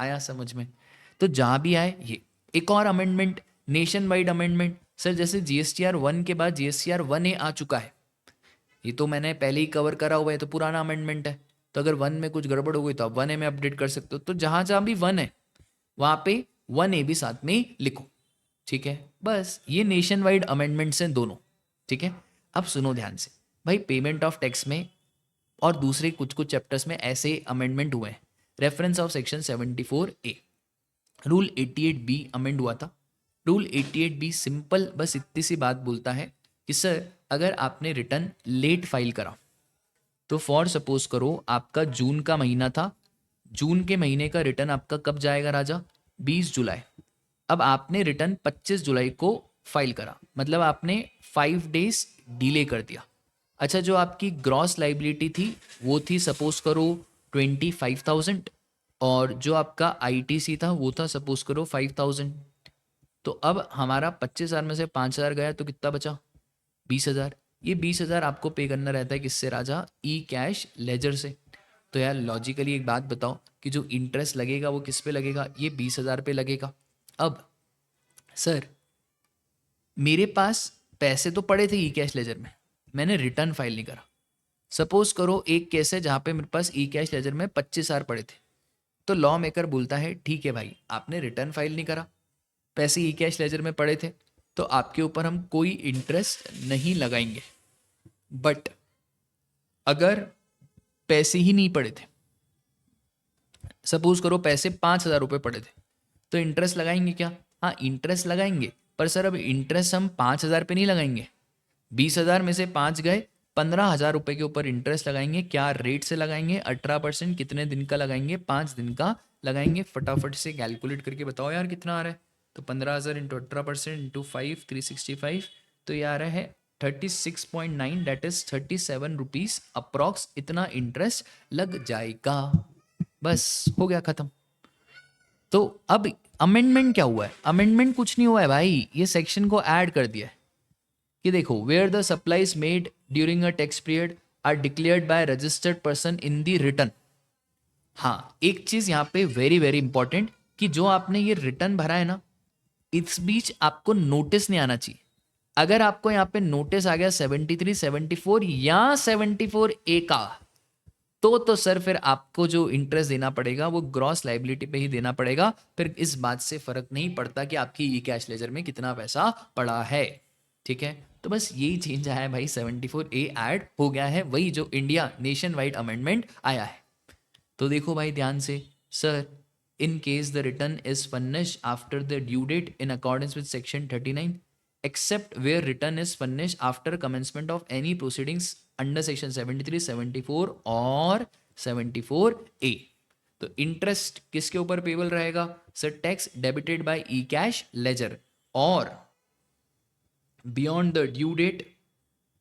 आया समझ में? तो जहां भी आए ये। एक और amendment, nation wide amendment. Sir जैसे जीएसटीआर 1 के बाद जीएसटीआर 1A आ चुका है, ये तो मैंने पहले ही कवर करा हुआ है, तो पुराना अमेंडमेंट है। तो अगर 1 में कुछ गड़बड़ हो गई तो आप 1A में अपडेट कर सकते हो। तो जहां जहां भी 1 है वहां पे 1A भी साथ में लिखो। ठीक है, बस ये नेशन वाइड अमेंडमेंट्स हैं दोनों। ठीक है, अब सुनो ध्यान से भाई, पेमेंट ऑफ टैक्स में और दूसरे कुछ कुछ चैप्टर्स में ऐसे अमेंडमेंट हुए हैं। Reference of section 74A, rule 88B amend हुआ था। रूल 88B सिंपल बस इतनी सी बात बोलता है कि सर अगर आपने रिटर्न लेट फाइल करा, तो फॉर सपोज करो आपका जून का महीना था, जून के महीने का रिटर्न आपका कब जाएगा राजा, 20 जुलाई। अब आपने रिटर्न 25 जुलाई को फाइल करा, मतलब आपने 5 डेज डिले कर दिया। अच्छा, जो आपकी ग्रॉस लाइबिलिटी थी वो थी सपोज करो 25,000, और जो आपका आईटीसी था वो था सपोज करो 5,000। तो अब हमारा 25,000 में से 5,000 गया तो कितना बचा, 20,000। ये 20,000 आपको पे करना रहता है किससे राजा, ई कैश लेजर से। तो यार लॉजिकली एक बात बताओ कि जो इंटरेस्ट लगेगा वो किस पे लगेगा, ये 20,000 पे लगेगा। अब सर मेरे पास पैसे तो पड़े थे ई कैश लेजर में, मैंने रिटर्न फाइल नहीं करा। सपोज करो एक केस है जहाँ पे मेरे पास ई कैश लेजर में 25,000 पड़े थे, तो लॉ मेकर बोलता है ठीक है भाई आपने रिटर्न फाइल नहीं करा, पैसे ई कैश लेजर में पड़े थे, तो आपके ऊपर हम कोई इंटरेस्ट नहीं लगाएंगे। बट अगर पैसे ही नहीं पड़े थे, सपोज करो पैसे 5,000 रुपये पड़े थे, तो इंटरेस्ट लगाएंगे क्या? हाँ इंटरेस्ट लगाएंगे, पर सर अब इंटरेस्ट हम 5,000 पे नहीं लगाएंगे, 20,000 में से 5 गए, 15,000 रुपये के ऊपर इंटरेस्ट लगाएंगे। क्या रेट से लगाएंगे? 18%। कितने दिन का लगाएंगे? 5 दिन का लगाएंगे। फटाफट से कैलकुलेट करके बताओ यार कितना आ रहा है। तो 15,000 इंटू 18% इंटू 5 365, तो ये आ रहा है 36.9, डेट इज 37 रुपीज़ अप्रॉक्स। इतना इंटरेस्ट लग जाएगा, बस हो गया ख़त्म। तो अब अमेंडमेंट क्या हुआ है? अमेंडमेंट कुछ नहीं हुआ है भाई, ये सेक्शन को ऐड कर दिया है कि देखो where the supplies made during a tax period are declared by registered person in the return. हाँ एक चीज यहाँ पे वेरी वेरी इंपॉर्टेंट कि जो आपने ये रिटर्न भरा है ना, इस बीच आपको नोटिस नहीं आना चाहिए। अगर आपको यहाँ पे नोटिस आ गया 73, 74 या 74A का, तो सर फिर आपको जो इंटरेस्ट देना पड़ेगा वो ग्रॉस लाइबिलिटी पे ही देना पड़ेगा। फिर इस बात से फर्क नहीं पड़ता कि आपकी ई कैश लेजर में कितना पैसा पड़ा है। ठीक है, तो बस यही चेंज आया है भाई, 74A ऐड हो गया है, वही जो इंडिया नेशन वाइड अमेंडमेंट आया है। तो देखो भाई ध्यान से, sir in case the return is furnished after the due date in accordance with section 39 except where return is furnished after commencement of any proceedings under section 73, 74 और 74A। तो इंटरेस्ट किसके ऊपर पेबल रहेगा? Sir tax debited by e cash ledger और beyond the due date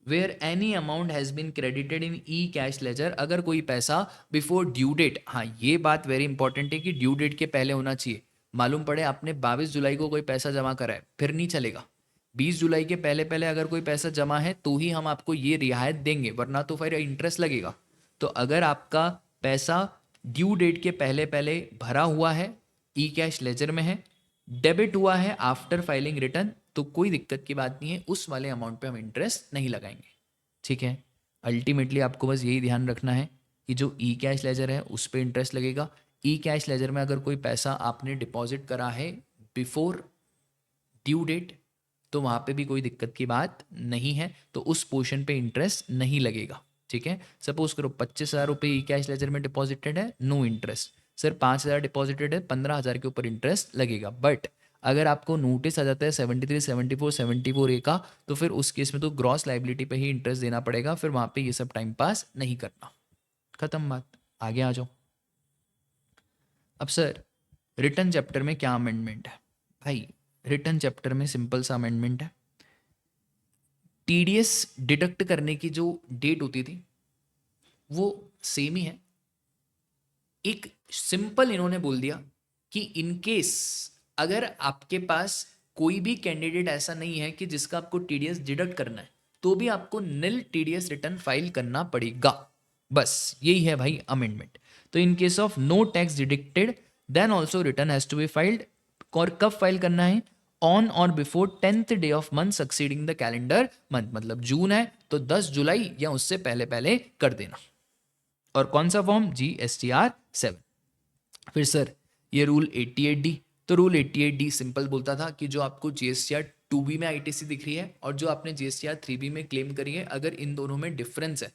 where any amount has been credited in e cash ledger. अगर कोई पैसा बिफोर ड्यू डेट, हाँ ये बात वेरी इंपॉर्टेंट है कि ड्यू डेट के पहले होना चाहिए। मालूम पड़े आपने 22 जुलाई को कोई पैसा जमा करा है, फिर नहीं चलेगा। 20 जुलाई के पहले पहले अगर कोई पैसा जमा है तो ही हम आपको ये रियायत देंगे, वरना तो फिर इंटरेस्ट लगेगा। तो अगर आपका पैसा ड्यू डेट के पहले पहले भरा हुआ है, ई कैश लेजर में है, डेबिट हुआ है आफ्टर फाइलिंग रिटर्न, तो कोई दिक्कत की बात नहीं है, उस वाले अमाउंट पे हम इंटरेस्ट नहीं लगाएंगे। ठीक है, अल्टीमेटली आपको बस यही ध्यान रखना है कि जो ई कैश लेजर है उस पर इंटरेस्ट लगेगा। ई कैश लेजर में अगर कोई पैसा आपने डिपॉजिट करा है बिफोर ड्यू डेट, तो वहाँ पे भी कोई दिक्कत की बात नहीं है, तो उस पोर्शन पे इंटरेस्ट नहीं लगेगा। ठीक है, सपोज करो 25,000 रुपये ई कैश लेजर में डिपॉजिटेड है, नो इंटरेस्ट। सर 5,000 डिपॉजिटेड है, 15,000 के ऊपर इंटरेस्ट लगेगा। बट अगर आपको नोटिस आ जाता है 73, 74, 74A का, तो फिर उस केस में तो ग्रॉस लाइबिलिटी पे ही इंटरेस्ट देना पड़ेगा, फिर वहाँ पे ये सब टाइम पास नहीं करना। खत्म बात, आगे आ जाओ। अब सर रिटर्न चैप्टर में क्या अमेंडमेंट है? भाई रिटर्न चैप्टर में सिंपल सा अमेंडमेंट है, टीडीएस डिडक्ट करने की जो डेट होती थी वो सेम ही है। एक सिंपल इन्होंने बोल दिया कि इनकेस अगर आपके पास कोई भी कैंडिडेट ऐसा नहीं है कि जिसका आपको टीडीएस डिडक्ट करना है, तो भी आपको निल टीडीएस रिटर्न फाइल करना पड़ेगा। बस यही है भाई अमेंडमेंट। तो in case of no tax deducted then also return has to be filed. और कब फाइल करना है? On or before 10th day of month succeeding the calendar month. मतलब जून है तो 10 जुलाई या उससे पहले पहले कर देना। और कौन सा फॉर्म? GSTR 7। फिर सर ये रूल 88D, तो रूल 88D सिंपल बोलता था कि जो आपको GSTR 2B में ITC दिख रही है और जो आपने GSTR 3B में क्लेम करी है, अगर इन दोनों में डिफरेंस है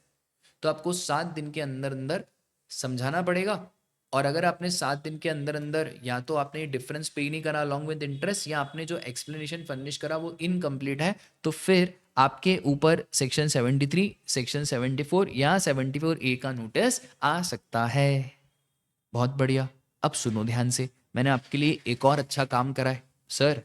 तो आपको 7 दिन के अंदर अंदर समझाना पड़ेगा। और अगर आपने 7 दिन के अंदर अंदर या तो आपने डिफरेंस पे नहीं करा अलॉन्ग विद इंटरेस्ट, या आपने जो एक्सप्लेनेशन फर्निश करा वो इनकम्प्लीट है, तो फिर आपके ऊपर सेक्शन 73, सेक्शन 74 या 74A का नोटिस आ सकता है। बहुत बढ़िया, अब सुनो ध्यान से, मैंने आपके लिए एक और अच्छा काम करा है सर।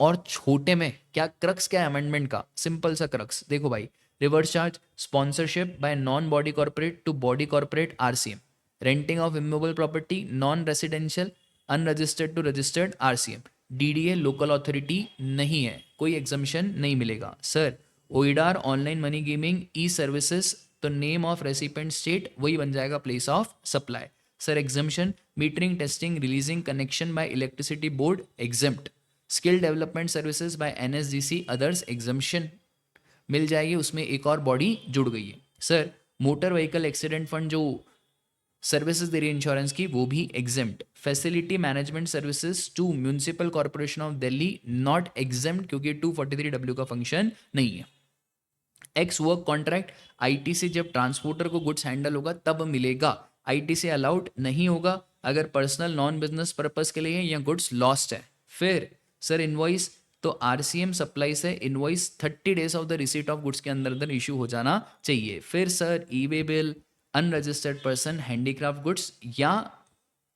और छोटे में क्या क्रक्स, क्या अमेंडमेंट का सिंपल सा क्रक्स देखो भाई। Reverse charge sponsorship by non body corporate to body corporate RCM, renting of immovable property non residential unregistered to registered RCM, DDA local authority नहीं है, कोई एग्जम्पशन नहीं मिलेगा। Sir OIDAR online money gaming e services तो नेम ऑफ रेसिपिएंट स्टेट वही बन जाएगा place of supply. Sir exemption, metering testing releasing connection by electricity board exempt, skill development services by NSDC others exemption मिल जाएगी, उसमें एक और बॉडी जुड़ गई है। Sir motor vehicle accident fund जो सर्विसेज दे रही है इंश्योरेंस की वो भी exempt. Facility management services to municipal corporation of Delhi not exempt क्योंकि 243W का फंक्शन नहीं है। एक्स वर्क कॉन्ट्रैक्ट आईटी से जब ट्रांसपोर्टर को गुड्स हैंडल होगा तब मिलेगा, आईटी से अलाउड नहीं होगा अगर पर्सनल नॉन बिजनेस पर्पस के लिए है या गुड्स लॉस्ट है। फिर सर इनवॉइस, तो आरसीएम सप्लाई से invoice 30 days of the receipt of goods के अंदर अंदर इशू हो जाना चाहिए। फिर sir e way bill, unregistered person handicraft goods या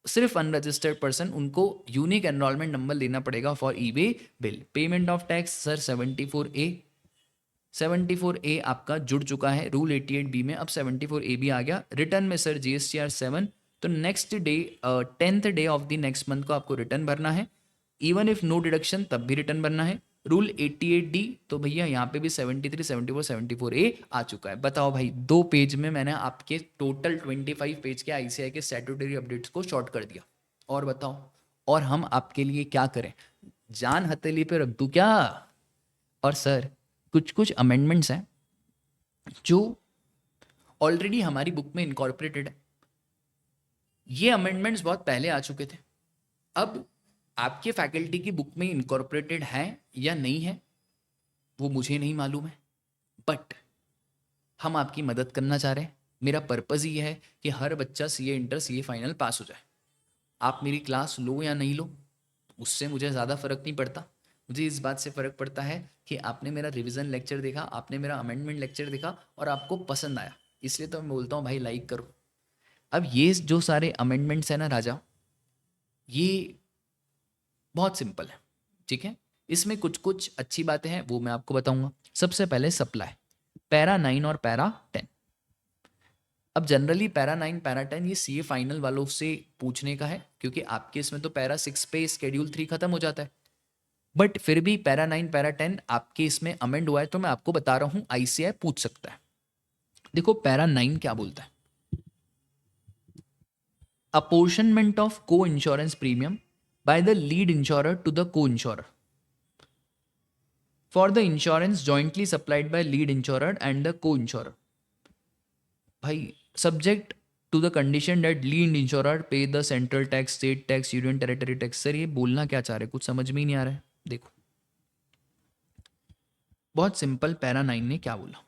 सिर्फ अनरजिस्टर्ड पर्सन उनको यूनिक एनरोलमेंट नंबर लेना पड़ेगा for e way bill. Payment of tax sir 74A आपका जुड़ चुका है रूल 88B में, अब 74A भी आ गया। रिटर्न में सर GSTR 7, तो next day 10th day of the next month को आपको रिटर्न भरना है, इवन इफ नो डिडक्शन तब भी रिटर्न भरना है। रूल 88D, तो भैया यहाँ पे भी 73, 74, 74A आ चुका है। बताओ भाई 2 पेज में मैंने आपके टोटल 25 पेज के ICI के स्टैट्यूटरी अपडेट्स को शॉर्ट कर दिया। और बताओ और हम आपके लिए क्या करें, जान हथेली पे रख दूं क्या? और सर कुछ कुछ अमेंडमेंट्स हैं जो ऑलरेडी हमारी बुक में इनकॉर्पोरेटेड है। ये अमेंडमेंट्स बहुत पहले आ चुके थे, अब आपके फैकल्टी की बुक में इनकॉर्पोरेटेड है या नहीं है वो मुझे नहीं मालूम है, बट हम आपकी मदद करना चाह रहे हैं। मेरा पर्पज़ ही है कि हर बच्चा CA इंटर CA फाइनल पास हो जाए। आप मेरी क्लास लो या नहीं लो उससे मुझे ज़्यादा फर्क नहीं पड़ता, मुझे इस बात से फ़र्क पड़ता है कि आपने मेरा रिवीजन लेक्चर देखा, आपने मेरा अमेंडमेंट लेक्चर देखा और आपको पसंद आया, इसलिए तो मैं बोलता हूँ भाई लाइक करो। अब ये जो सारे अमेंडमेंट्स हैं ना राजा, ये बहुत सिंपल है, ठीक है। इसमें कुछ कुछ अच्छी बातें हैं वो मैं आपको बताऊंगा। सबसे पहले सप्लाई, पैरा 9 और पैरा 10। अब जनरली पैरा 9 पैरा 10 ये CA फाइनल वालों से पूछने का है क्योंकि आपके इसमें तो पैरा 6 पे स्केड्यूल 3 खत्म हो जाता है, बट फिर भी पैरा 9 पैरा 10 आपके इसमें अमेंड हुआ है तो मैं आपको बता रहा हूं ICI पूछ सकता है। देखो पैरा 9 क्या बोलता है, अपोर्शनमेंट ऑफ को insurance premium by the lead insurer to the coinsurer for the insurance jointly supplied by lead insurer and the coinsurer. भाई subject to the condition that lead insurer pay the central tax, state tax, union territory tax. Sir ये बोलना क्या चाह रहे, कुछ समझ में ही नहीं आ रहा है। देखो बहुत सिंपल, पैरा 9 ने क्या बोला,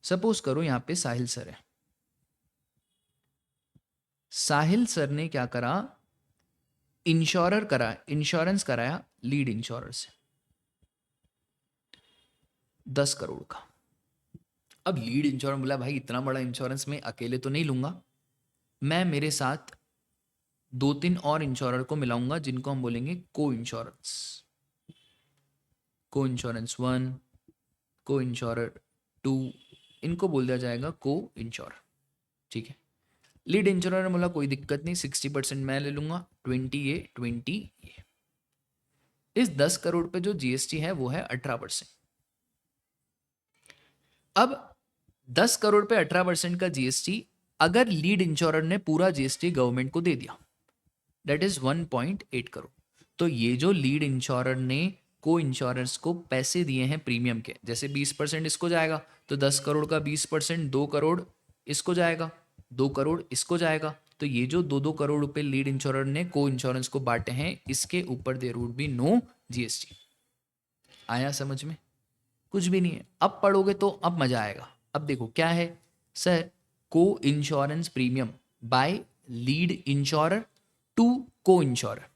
सपोज करो यहां पे साहिल सर है, साहिल सर ने क्या करा, इंश्योरेंस कराया लीड इंश्योरर से 10 करोड़ का। अब लीड इंश्योरेंस बोला भाई इतना बड़ा इंश्योरेंस मैं अकेले तो नहीं लूंगा, मैं मेरे साथ 2-3 और इंश्योरर को मिलाऊंगा जिनको हम बोलेंगे को इंश्योरेंस, को इंश्योरेंस 1, को इंश्योरर 2, इनको बोल दिया जाएगा को इंश्योरर, ठीक है। लीड इंश्योरर ने बोला कोई दिक्कत नहीं, 60% मैं ले लूंगा, 20 ये। इस 10 करोड़ पे जो GST है वो है 18%। अब 10 करोड़ पे 18% का GST अगर लीड इंश्योरर ने पूरा GST गवर्नमेंट को दे दिया, दैट इज 1.8 करोड़। तो ये जो लीड इंश्योरर ने को इंश्योरेंस को पैसे दिए हैं प्रीमियम के, जैसे 20% इसको जाएगा तो 10 करोड़ का 20% 2 करोड़ इसको जाएगा, 2 करोड़ इसको जाएगा, तो ये जो 2-2 करोड़ रुपए लीड इंश्योरर ने को इंश्योरेंस को बांटे हैं इसके ऊपर there would be no GST। आया समझ में? कुछ भी नहीं है, अब पढ़ोगे तो अब मजा आएगा। अब देखो क्या है sir, co insurance premium by lead insurer to co insurer.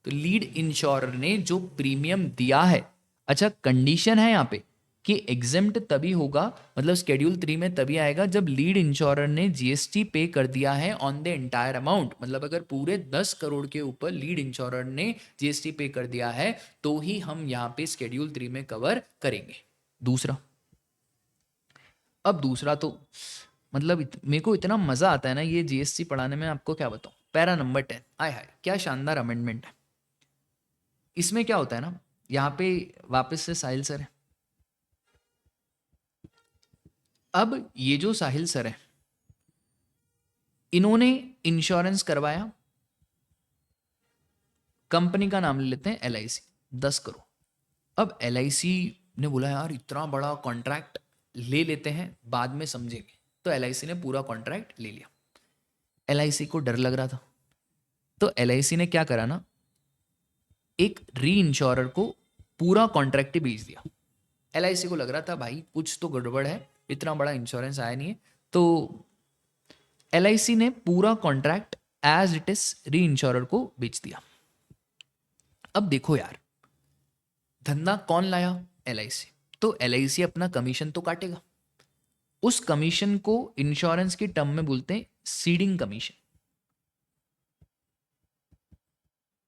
तो लीड इंश्योरर ने जो प्रीमियम दिया है, अच्छा कंडीशन है यहाँ पे कि एग्जेम्प्ट तभी होगा, मतलब स्केड्यूल 3 में तभी आएगा जब लीड इंश्योरर ने GST पे कर दिया है ऑन द एंटायर अमाउंट। मतलब अगर पूरे 10 करोड़ के ऊपर लीड इंश्योरर ने GST पे कर दिया है तो ही हम यहाँ पे स्केड्यूल 3 में कवर करेंगे। दूसरा, अब दूसरा तो मतलब मेरे को इतना मजा आता है ना ये GST पढ़ाने में, आपको क्या बताऊं। पैरा नंबर 10, आय हाय क्या शानदार अमेंडमेंट है। इसमें क्या होता है ना, यहाँ पे वापस से साहिल सर है। अब ये जो साहिल सर है, इन्होंने इंश्योरेंस करवाया, कंपनी का नाम ले लेते हैं LIC, 10 करोड़। अब LIC ने बोला यार इतना बड़ा कॉन्ट्रैक्ट ले लेते हैं, बाद में समझेंगे। तो LIC ने पूरा कॉन्ट्रैक्ट ले लिया। LIC को डर लग रहा था, तो LIC ने क्या करा ना, एक री इंश्योरर को पूरा कॉन्ट्रैक्ट ही बेच दिया। LIC को लग रहा था भाई कुछ तो गड़बड़ है, इतना बड़ा इंश्योरेंस आया नहीं है, तो LIC ने पूरा contract as it is re insurer को बेच दिया। अब देखो यार, धंधा कौन लाया? LIC। तो LIC अपना कमीशन तो काटेगा, उस कमीशन को इंश्योरेंस की टर्म में बोलते हैं सीडिंग कमीशन।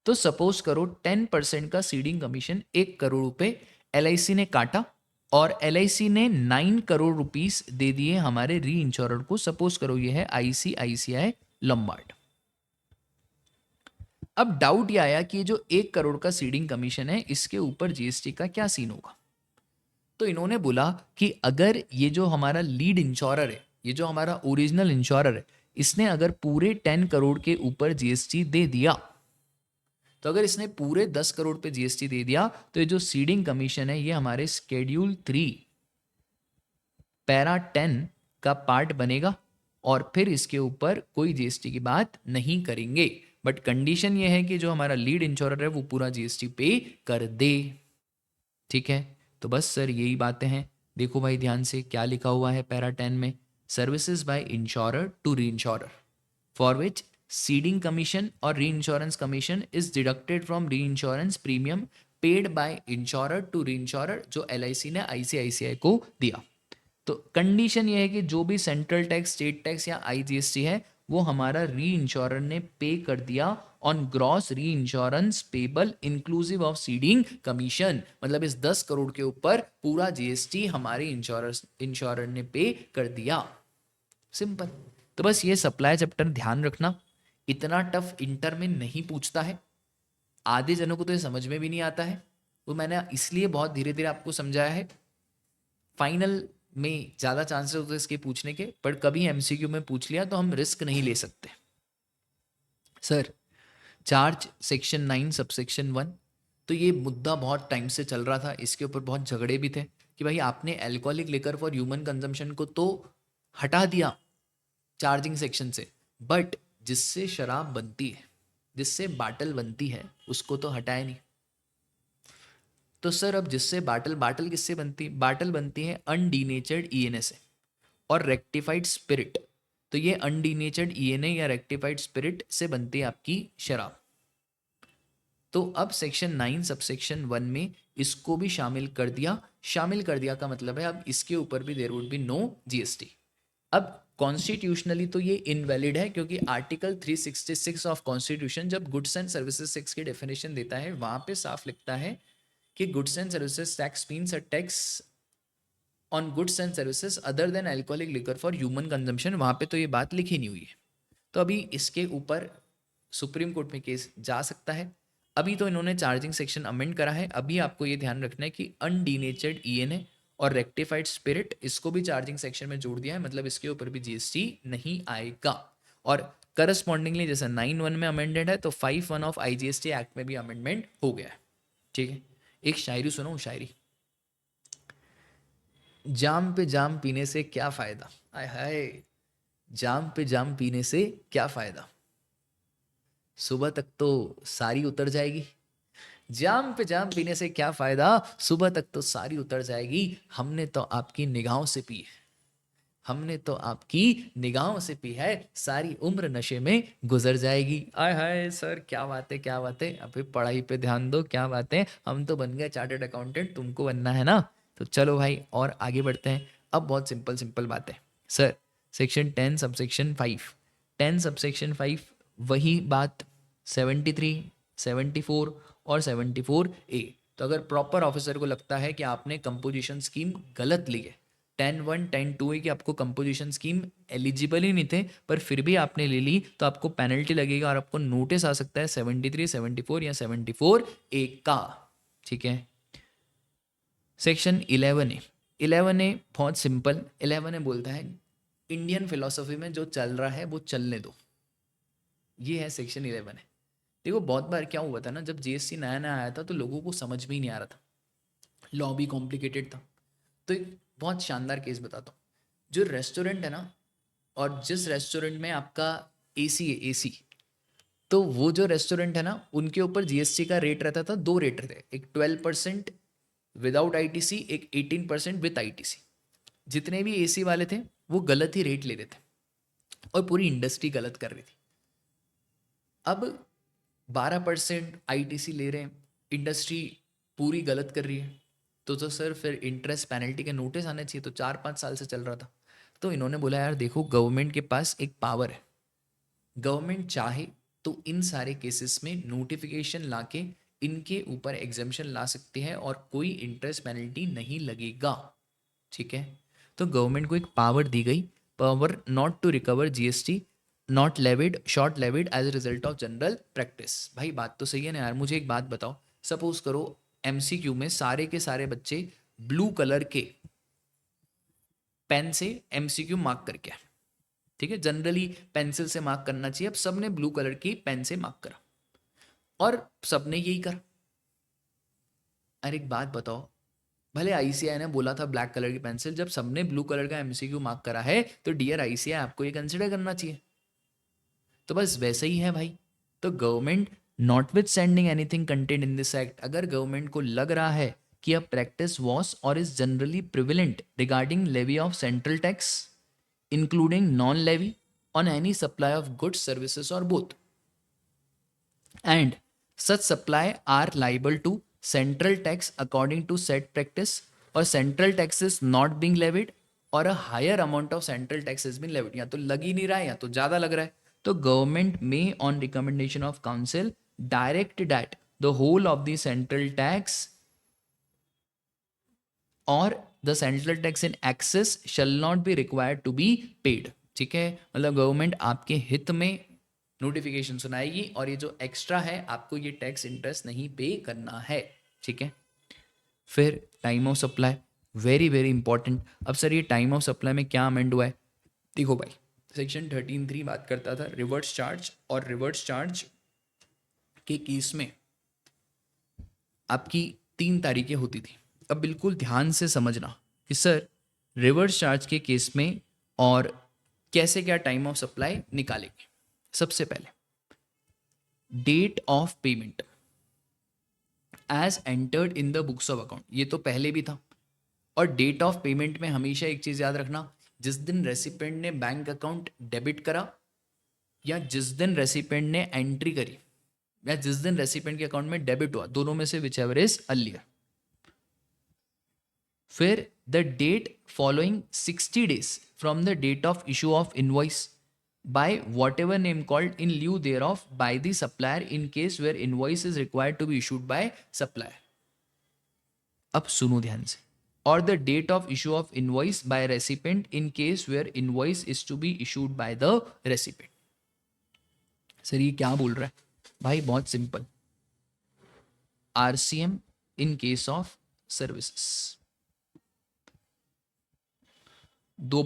तो सपोज करो 10% का सीडिंग कमीशन 1 करोड़ रुपए LIC ने काटा, और LIC ने 9 करोड़ रुपीस दे दिए हमारे री इंश्योरर को। सपोज करो ये है ICICI लॉम्बार्ड। अब डाउट ये आया कि ये जो 1 करोड़ का सीडिंग कमीशन है, इसके ऊपर GST का क्या सीन होगा? तो इन्होंने बोला कि अगर ये जो हमारा लीड इंश्योरर है, ये जो हमारा ओरिजिनल इंश्योरर है, इसने अगर पूरे 10 करोड़ के ऊपर GST दे दिया, तो अगर इसने पूरे 10 करोड़ पे GST दे दिया, तो ये जो सीडिंग कमीशन है ये हमारे शेड्यूल 3 पैरा 10 का पार्ट बनेगा, और फिर इसके ऊपर कोई GST की बात नहीं करेंगे। बट कंडीशन ये है कि जो हमारा लीड इंश्योरर है वो पूरा GST पे कर दे। ठीक है, तो बस सर यही बातें हैं। देखो भाई ध्यान से क्या लिखा हुआ है पैरा 10 में, services by insurer to reinsurer for which ceding commission और reinsurance commission is deducted from reinsurance premium paid by insurer to reinsurer, जो LIC ने ICICI को दिया। तो कंडीशन ये है कि जो भी सेंट्रल टैक्स, स्टेट टैक्स या IGST है वो हमारा री इंश्योरर ने पे कर दिया ऑन ग्रॉस री insurance payable inclusive of seeding commission. मतलब इस 10 करोड़ के ऊपर पूरा GST हमारे इंश्योरर ने पे कर दिया। सिंपल। तो बस ये सप्लाई चैप्टर ध्यान रखना, इतना टफ इंटर में नहीं पूछता है, आधे जनों को तो ये समझ में भी नहीं आता है, वो मैंने इसलिए बहुत धीरे धीरे आपको समझाया है। फाइनल में ज़्यादा चांसेस होते हैं इसके पूछने के, पर कभी MCQ में पूछ लिया तो हम रिस्क नहीं ले सकते। सर चार्ज सेक्शन 9 सबसेक्शन 1, तो ये मुद्दा बहुत टाइम से चल रहा था, इसके ऊपर बहुत झगड़े भी थे कि भाई आपने alcoholic liquor for human consumption को तो हटा दिया चार्जिंग सेक्शन से, बट जिससे शराब बनती है, जिससे बाटल बनती है, उसको तो हटाया नहीं। तो सर अब जिससे बाटल किससे बनती है? बाटल बनती है अनडीनेचर्ड ENA से और रेक्टिफाइड स्पिरिट। तो ये अनडीनेचर्ड ENA या रेक्टिफाइड स्पिरिट से बनती है आपकी शराब। तो अब सेक्शन 9 सबसेक्शन 1 में इसको भी शामिल कर दिया। शामिल कर दिया का मतलब है अब इसके ऊपर भी there would be no GST। अब कॉन्स्टिट्यूशनली तो ये इनवैलिड है, क्योंकि आर्टिकल 366 ऑफ कॉन्स्टिट्यूशन जब गुड्स एंड सर्विसेज टैक्स की डेफिनेशन देता है, वहां पे साफ लिखता है कि goods and services tax means a tax on goods and services other than alcoholic liquor for human consumption. वहां पे तो ये बात लिखी नहीं हुई है। तो अभी इसके ऊपर सुप्रीम कोर्ट में केस जा सकता है। अभी तो इन्होंने चार्जिंग सेक्शन अमेंड करा है। अभी आपको ये ध्यान रखना है कि अनडीनेचर्ड ENA और रेक्टिफाइड स्पिरिट, इसको भी चार्जिंग सेक्शन में जोड़ दिया है, मतलब इसके ऊपर भी GST नहीं आएगा। और करस्पॉन्डिंगली जैसे 9(1) में अमेंडेड है, तो 5(1) ऑफ IGST एक्ट में भी अमेंडमेंट हो गया है। ठीक है, एक शायरी सुनो, शायरी। जाम पे जाम पीने से क्या फायदा, आय हाय, जाम पे जाम पीने से क्या फायदा, सुबह तक तो सारी उतर जाएगी। जाम पे जाम पीने से क्या फायदा, सुबह तक तो सारी उतर जाएगी। हमने तो आपकी निगाहों से पी है, हमने तो आपकी निगाहों से पी है, सारी उम्र नशे में गुजर जाएगी। आय हाय सर, क्या बात है, क्या बात है। अभी पढ़ाई पे ध्यान दो, क्या बात है। हम तो बन गए चार्टर्ड अकाउंटेंट, तुमको बनना है ना। तो चलो भाई और आगे बढ़ते हैं। अब बहुत सिंपल सिंपल बात है सर। सेक्शन 10 सबसेक्शन 5, 10 सबसेक्शन 5 वही बात 73, 74 और 74A। तो अगर प्रॉपर ऑफिसर को लगता है कि आपने कंपोजिशन स्कीम गलत ली है, 10(1), 10(2) कि आपको कंपोजिशन स्कीम एलिजिबल ही नहीं थे, पर फिर भी आपने ले ली, तो आपको पेनल्टी लगेगा और आपको नोटिस आ सकता है 73, 74 या 74A का। ठीक है। सेक्शन 11A, 11 ए बहुत सिंपल, 11 ए बोलता है इंडियन फिलोसफी में जो चल रहा है वो चलने दो, ये है सेक्शन 11 है। देखो बहुत बार क्या हुआ था ना, जब जीएसटी नया नया आया था तो लोगों को समझ में ही नहीं आ रहा था, लॉ भी कॉम्प्लिकेटेड था। तो एक बहुत शानदार केस बताता हूँ। जो रेस्टोरेंट है ना, और जिस रेस्टोरेंट में आपका एसी है, एसी, तो वो जो रेस्टोरेंट है ना उनके ऊपर जीएसटी का रेट रहता था, दो रेट रहते, एक 12% विदाउट आईटीसी, एक 18% विद आईटीसी। जितने भी एसी वाले थे वो गलत ही रेट ले रहे थे और पूरी इंडस्ट्री गलत कर रही थी। अब 12% आईटीसी ले रहे हैं, इंडस्ट्री पूरी गलत कर रही है, तो सर फिर इंटरेस्ट पेनल्टी के नोटिस आने चाहिए। तो 4-5 साल से चल रहा था। तो इन्होंने बोला यार देखो, गवर्नमेंट के पास एक पावर है, गवर्नमेंट चाहे तो इन सारे केसेस में नोटिफिकेशन लाके इनके ऊपर एग्जाम्शन ला सकती है और कोई इंटरेस्ट पेनल्टी नहीं लगेगा। ठीक है, तो गवर्नमेंट को एक पावर दी गई, power not to recover GST not levied short levied as a result of general practice. भाई बात तो सही है ना यार। मुझे एक बात बताओ, सपोज करो एमसीक्यू में सारे के सारे बच्चे ब्लू कलर के पेन से एमसीक्यू मार्क करके, ठीक है, जनरली पेंसिल से मार्क करना चाहिए, अब सबने ब्लू कलर की पेन से मार्क करा और सबने यही करा। अरे एक बात बताओ, भले आईसीआई ने बोला था ब्लैक कलर की पेंसिल, जब सबने ब्लू कलर का एमसीक्यू मार्क करा है तो डियर आईसीआई आपको ये कंसिडर करना चाहिए। तो बस वैसा ही है भाई। तो government notwithstanding anything contained in this act, अगर गवर्नमेंट को लग रहा है कि a practice was or is generally prevalent regarding levy of central tax including non-levy on any supply of goods, services or both, and such supply are liable to central tax according to said practice, or central tax is not being levied or a higher amount of central tax has been levied, या तो लग ही नहीं रहा है या तो ज़्यादा लग रहा है, तो गवर्नमेंट में on recommendation of council direct that the whole of the central tax और the central tax in excess shall not be required to be paid. ठीक है, मतलब गवर्नमेंट आपके हित में नोटिफिकेशन सुनाएगी और ये जो एक्स्ट्रा है आपको ये टैक्स इंटरेस्ट नहीं पे करना है। ठीक है, फिर time of supply, very very important. अब सर ये टाइम ऑफ सप्लाई में क्या अमेंड हुआ है? देखो भाई, सेक्शन 13(3) बात करता था रिवर्स चार्ज, और रिवर्स चार्ज के केस में आपकी 3 तारीखें होती थी। अब बिल्कुल ध्यान से समझना कि सर रिवर्स चार्ज के केस में और कैसे क्या टाइम ऑफ सप्लाई निकालेंगे। सबसे पहले date of payment as entered in the books of account, ये तो पहले भी था। और डेट ऑफ पेमेंट में हमेशा एक चीज़ याद रखना, जिस दिन रेसिपेंट ने बैंक अकाउंट डेबिट करा या जिस दिन रेसिपेंट ने एंट्री करी या जिस दिन रेसिपेंट के अकाउंट में डेबिट हुआ, दोनों में से विच एवर इज अर्लियर। फिर the date following 60 days from the date of issue of invoice by whatever name called in lieu thereof by the supplier in case where invoice is required to be issued by supplier। अब सुनो ध्यान से, और the date of issue of invoice by recipient in case where invoice is to be issued by the recipient. Sir ये क्या बोल रहा है भाई? बहुत simple, RCM in case of services. दो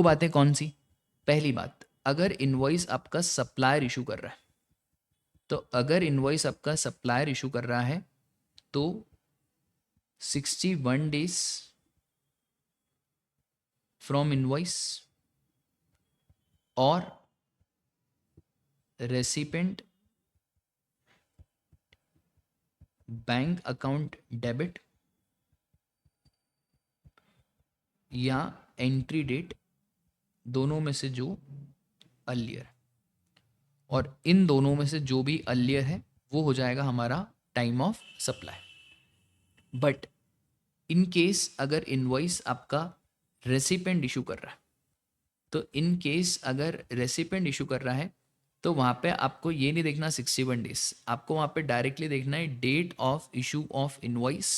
बातें कौन सी? पहली बात, अगर इनवॉइस आपका सप्लायर इशू कर रहा है, तो अगर इनवॉइस आपका सप्लायर इशू कर रहा है तो 61 days फ्रॉम इनवॉइस और रेसिपेंट बैंक अकाउंट डेबिट या एंट्री डेट, दोनों में से जो अर्लियर, और इन दोनों में से जो भी अर्लियर है वो हो जाएगा हमारा time of supply. But in case अगर इनवॉइस आपका रेसिपेंट इशू कर रहा है, तो इन केस अगर रेसिपेंट इशू कर रहा है तो वहाँ पे आपको ये नहीं देखना 61 days, आपको वहाँ पे डायरेक्टली देखना है date of issue of invoice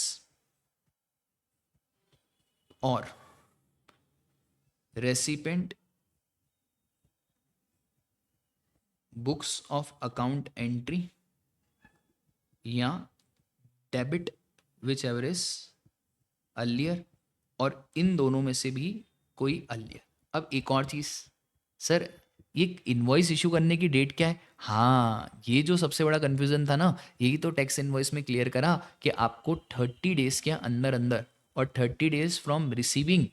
और recipient books of account entry या debit whichever is earlier, और इन दोनों में से भी कोई अर्लियर। अब एक और चीज़ सर, ये इनवॉइस इशू करने की डेट क्या है? हाँ, ये जो सबसे बड़ा कन्फ्यूज़न था ना, यही तो टैक्स इनवॉइस में क्लियर करा कि आपको 30 डेज़ के अंदर अंदर, और 30 डेज़ फ्रॉम रिसीविंग,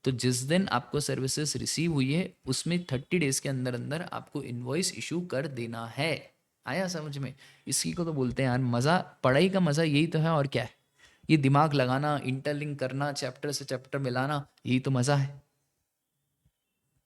तो जिस दिन आपको सर्विसेज रिसीव हुई है उसमें 30 डेज़ के अंदर अंदर आपको इनवॉइस इशू कर देना है। आया समझ में? इसी को तो बोलते हैं यार मज़ा, पढ़ाई का मज़ा यही तो है, और क्या है? ये दिमाग लगाना, इंटरलिंक करना, चैप्टर से चैप्टर मिलाना, यही तो मज़ा है।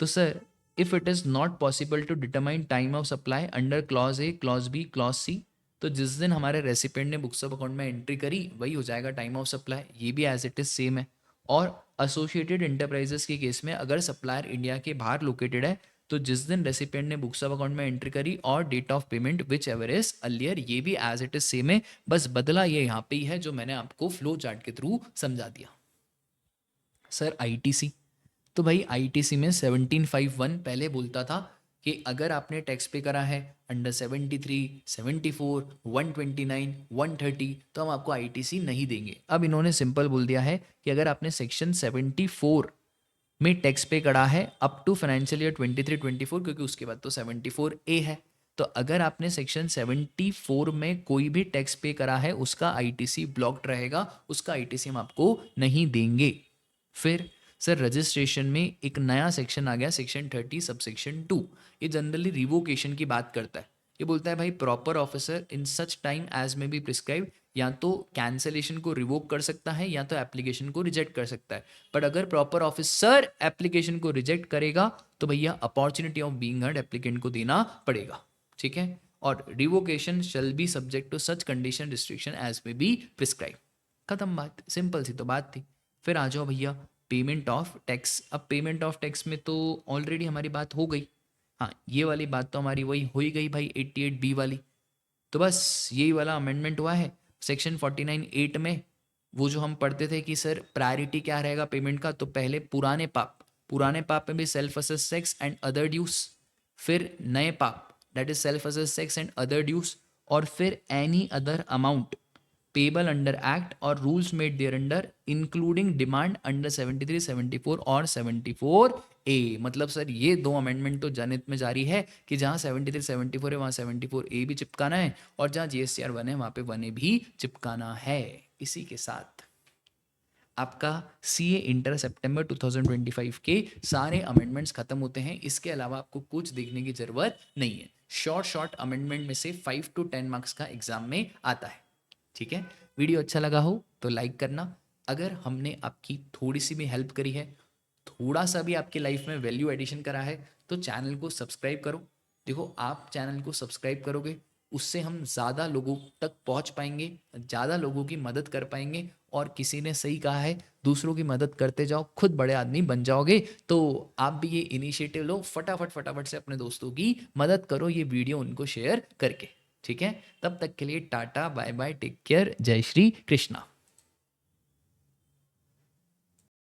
तो sir, if it is not possible to determine time of supply under clause A, clause B, clause C, तो जिस दिन हमारे रेसिपेंट ने बुक्स ऑफ अकाउंट में एंट्री करी वही हो जाएगा टाइम ऑफ सप्लाई, ये भी एज इट इज़ सेम है। और एसोसिएटेड इंटरप्राइजेस के केस में अगर सप्लायर इंडिया के बाहर लोकेटेड है, तो जिस दिन रेसिपेंट ने बुक्स ऑफ अकाउंट में एंट्री करी और date of payment whichever is earlier, ये भी एज इट इज सेम है, बस बदला ये यहाँ पे ही है जो मैंने आपको फ्लो चार्ट के थ्रू समझा दिया। सर आईटीसी, तो भाई आईटीसी में 1751 पहले बोलता था कि अगर आपने टैक्स पे करा है अंडर 73, 74, 129, 130, तो हम आपको आईटीसी नहीं देंगे। अब इन्होंने सिंपल बोल दिया है कि अगर आपने सेक्शन 74 में टैक्स पे करा है अप टू फाइनेंशियल ईयर 23-24, क्योंकि उसके बाद तो 74A है, तो अगर आपने सेक्शन 74 में कोई भी टैक्स पे करा है उसका आईटीसी ब्लॉक्ड रहेगा, उसका आईटीसी हम आपको नहीं देंगे। फिर सर रजिस्ट्रेशन में एक नया सेक्शन आ गया, सेक्शन 30 सबसेक्शन 2। ये जनरली रिवोकेशन की बात करता है। ये बोलता है भाई proper officer in such time as may be prescribe, या तो कैंसलेशन को रिवोक कर सकता है या तो एप्लीकेशन को रिजेक्ट कर सकता है। बट अगर प्रॉपर ऑफिसर एप्लीकेशन को रिजेक्ट करेगा तो भैया opportunity of being heard applicant को देना पड़ेगा, ठीक है। और revocation shall be subject to such condition restriction as may be prescribe. खत्म बात, सिंपल सी तो बात थी। फिर आ जाओ भैया पेमेंट ऑफ टैक्स। अब पेमेंट ऑफ टैक्स में तो ऑलरेडी हमारी बात हो गई, हाँ ये वाली बात तो हमारी वही हो ही गई भाई 88B वाली। तो बस यही वाला अमेंडमेंट हुआ है सेक्शन 49(8) में। वो जो हम पढ़ते थे कि सर प्रायोरिटी क्या रहेगा पेमेंट का, तो पहले पुराने पाप में भी self assess tax and other dues, फिर नए पाप that is self assess tax and other dues, और फिर any other amount payable under act और rules made thereunder including demand under 73, 74 और 74A। मतलब सर ये दो अमेंडमेंट तो जनहित में जारी है कि जहाँ 73, 74 है वहाँ 74A भी चिपकाना है, और जहाँ GSTR 1 है वहाँ पे 1A भी चिपकाना है। इसी के साथ आपका CA इंटर सितंबर 2025 के सारे अमेंडमेंट्स खत्म होते हैं। इसके अलावा आपको कुछ देखने की जरूरत नहीं है। शॉर्ट अमेंडमेंट में से 5 to 10 मार्क्स का एग्जाम में आता है, ठीक है। वीडियो अच्छा लगा हो तो लाइक करना। अगर हमने आपकी थोड़ी सी भी हेल्प करी है, थोड़ा सा भी आपकी लाइफ में वैल्यू एडिशन करा है, तो चैनल को सब्सक्राइब करो। देखो आप चैनल को सब्सक्राइब करोगे उससे हम ज़्यादा लोगों तक पहुंच पाएंगे, ज़्यादा लोगों की मदद कर पाएंगे। और किसी ने सही कहा है दूसरों की मदद करते जाओ खुद बड़े आदमी बन जाओगे। तो आप भी ये इनिशिएटिव लो, फटाफट से अपने दोस्तों की मदद करो ये वीडियो उनको शेयर करके, ठीक है। तब तक के लिए tata bye bye, take care, जय श्री कृष्णा।